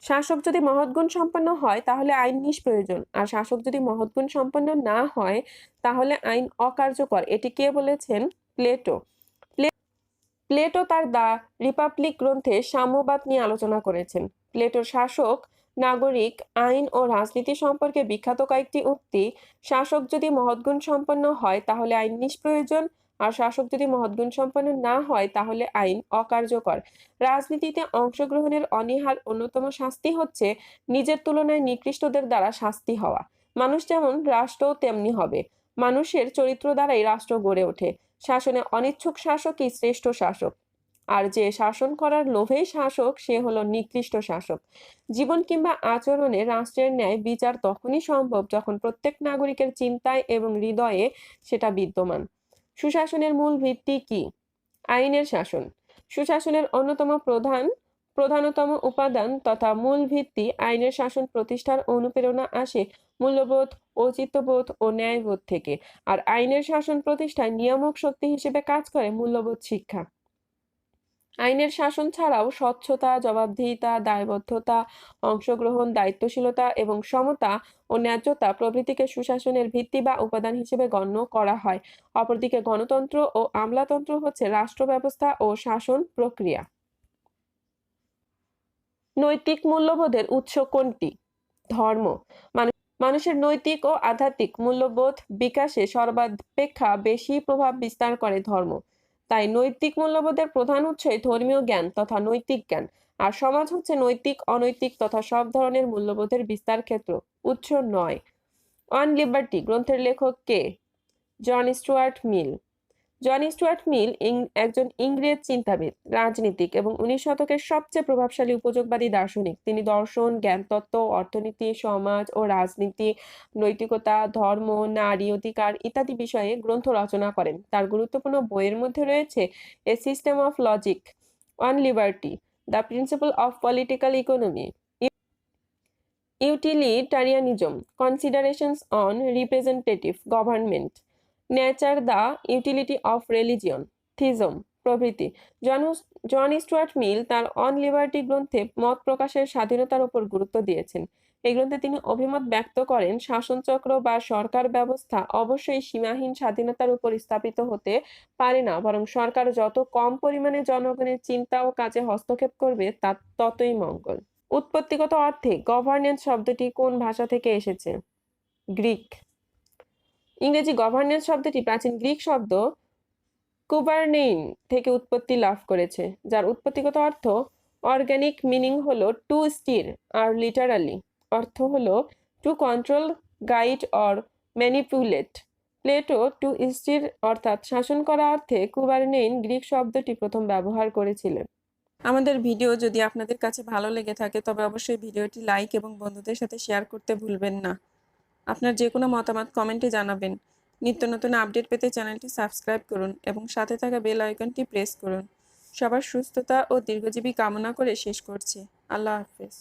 শাসক যদি মহৎগুণ সম্পন্ন হয় তাহলে আইন নিষ্প্রয়োজন, আর শাসক যদি মহৎগুণ সম্পন্ন না হয় তাহলে আইন অকার্যকর। এটি কে বলেছেন? প্লেটো। প্লেটো তার দ্য রিপাবলিক গ্রন্থে সাম্যবাদ নিয়ে আলোচনা করেছেন। প্লেটোর শাসক, নাগরিক, আইন ও রাজনীতি সম্পর্কে বিখ্যাত কয়েকটি উক্তি: শাসক যদি মহৎগুণ সম্পন্ন হয় তাহলে আইন নিষ্প্রয়োজন, আর শাসক যদি মহৎগুণ সম্পন্ন না হয় তাহলে আইন অকার্যকর। রাজনীতিতে অংশগ্রহণের অনীহার অন্যতম শাস্তি হচ্ছে নিজের তুলনায় নিকৃষ্টদের দ্বারা শাস্তি হওয়া। মানুষ যেমন রাষ্ট্র তেমনি হবে। মানুষের চরিত্র দ্বারাই রাষ্ট্র গড়ে ওঠে। শাসনে অনিচ্ছুক শাসকই শ্রেষ্ঠ শাসক, আর যে শাসন করার লোভেই শাসক সে হলো নিকৃষ্ট শাসক। জীবন কিংবা আচরণে রাষ্ট্রের ন্যায় বিচার তখনই সম্ভব যখন প্রত্যেক নাগরিকের চিন্তায় এবং হৃদয়ে সেটা বিদ্যমান। সুশাসনের মূল ভিত্তি কি? আইনের শাসন। সুশাসনের অন্যতম প্রধানতম উপাদান তথা মূল ভিত্তি আইনের শাসন প্রতিষ্ঠার অনুপ্রেরণা আসে মূল্যবোধ, ঔচিত্যবোধ ও ন্যায়বোধ থেকে, আর আইনের শাসন প্রতিষ্ঠায় নিয়ামক শক্তি হিসেবে কাজ করে মূল্যবোধ শিক্ষা। আইনের শাসন ছাড়াও স্বচ্ছতা, জবাবদিহিতা, দায়বদ্ধতা, অংশগ্রহণ, দায়িত্বশীলতা এবং সমতা ও ন্যায্যতা প্রভৃতিকে সুশাসনের ভিত্তি বা উপাদান হিসেবে গণ্য করা হয়। অপরদিকে গণতন্ত্র ও আমলাতন্ত্র হচ্ছে রাষ্ট্র ব্যবস্থা ও শাসন প্রক্রিয়া। নৈতিক মূল্যবোধের উৎস কোনটি? ধর্ম। মানুষের নৈতিক ও আধ্যাত্মিক মূল্যবোধ বিকাশে সর্বাপেক্ষা বেশি প্রভাব বিস্তার করে ধর্ম। তাই নৈতিক মূল্যবোধের প্রধান উৎসই ধর্মীয় জ্ঞান তথা নৈতিক জ্ঞান, আর সমাজ হচ্ছে নৈতিক, অনৈতিক তথা সব ধরনের মূল্যবোধের বিস্তার ক্ষেত্র। উৎস 9। অন লিবার্টি গ্রন্থের লেখক কে? জন স্টুয়ার্ট মিল। জন স্টুয়ার্ট মিল একজন ইংরেজ চিন্তাবিদ, রাজনীতিক এবং 19 শতকের সবচেয়ে প্রভাবশালী উপযোগবাদী দার্শনিক। তিনি দর্শন, জ্ঞানতত্ত্ব, অর্থনীতি, সমাজ ও রাজনীতি, নৈতিকতা, ধর্ম, নারী অধিকার ইত্যাদি বিষয়ে গ্রন্থ রচনা করেন। তার গুরুত্বপূর্ণ বইয়ের মধ্যে রয়েছে a system of logic, on liberty, the principle of political economy, utilitarianism, considerations on representative government, nature, the utility of religion, theism প্রভৃতি। জন স্টুয়ার্ট মিল তার অন লিবার্টি গ্রন্থে মত প্রকাশের স্বাধীনতার উপর গুরুত্ব দিয়েছেন। এই গ্রন্থে তিনি অভিমত ব্যক্ত করেন, শাসনচক্র বা সরকার ব্যবস্থা অবশ্যই সীমাহীন স্বাধীনতার উপর স্থাপিত হতে পারে না, বরং সরকার যত কম পরিমাণে জনগণের চিন্তা ও কাজে হস্তক্ষেপ করবে তা ততই মঙ্গল। উৎপত্তিগত অর্থে গভর্নেন্স শব্দটি কোন ভাষা থেকে এসেছে? গ্রিক। ইংরেজি গভর্নেন্স শব্দটি প্রাচীন গ্রিক শব্দ কুবারনেইন থেকে উৎপত্তি লাভ করেছে, যার উৎপত্তিগত অর্থ অর্গানিক, মিনিং হলো টু স্টির, আর লিটারালি অর্থ হলো to control, guide or manipulate. Plato to steer অর্থাৎ শাসন করা অর্থে কুবারনেইন গ্রিক শব্দটি প্রথম ব্যবহার করেছিলেন। আমাদের ভিডিও যদি আপনাদের কাছে ভালো লেগে থাকে তবে অবশ্যই ভিডিওটি লাইক এবং বন্ধুদের সাথে শেয়ার করতে ভুলবেন না। আপনার যে কোনো মতামত কমেন্টে জানাবেন। নিত্য নতুন আপডেট পেতে চ্যানেলটি সাবস্ক্রাইব করুন এবং সাথে থাকা বেল আইকনটি প্রেস করুন। সবার সুস্থতা ও দীর্ঘজীবী কামনা করে শেষ করছি। আল্লাহ হাফেজ।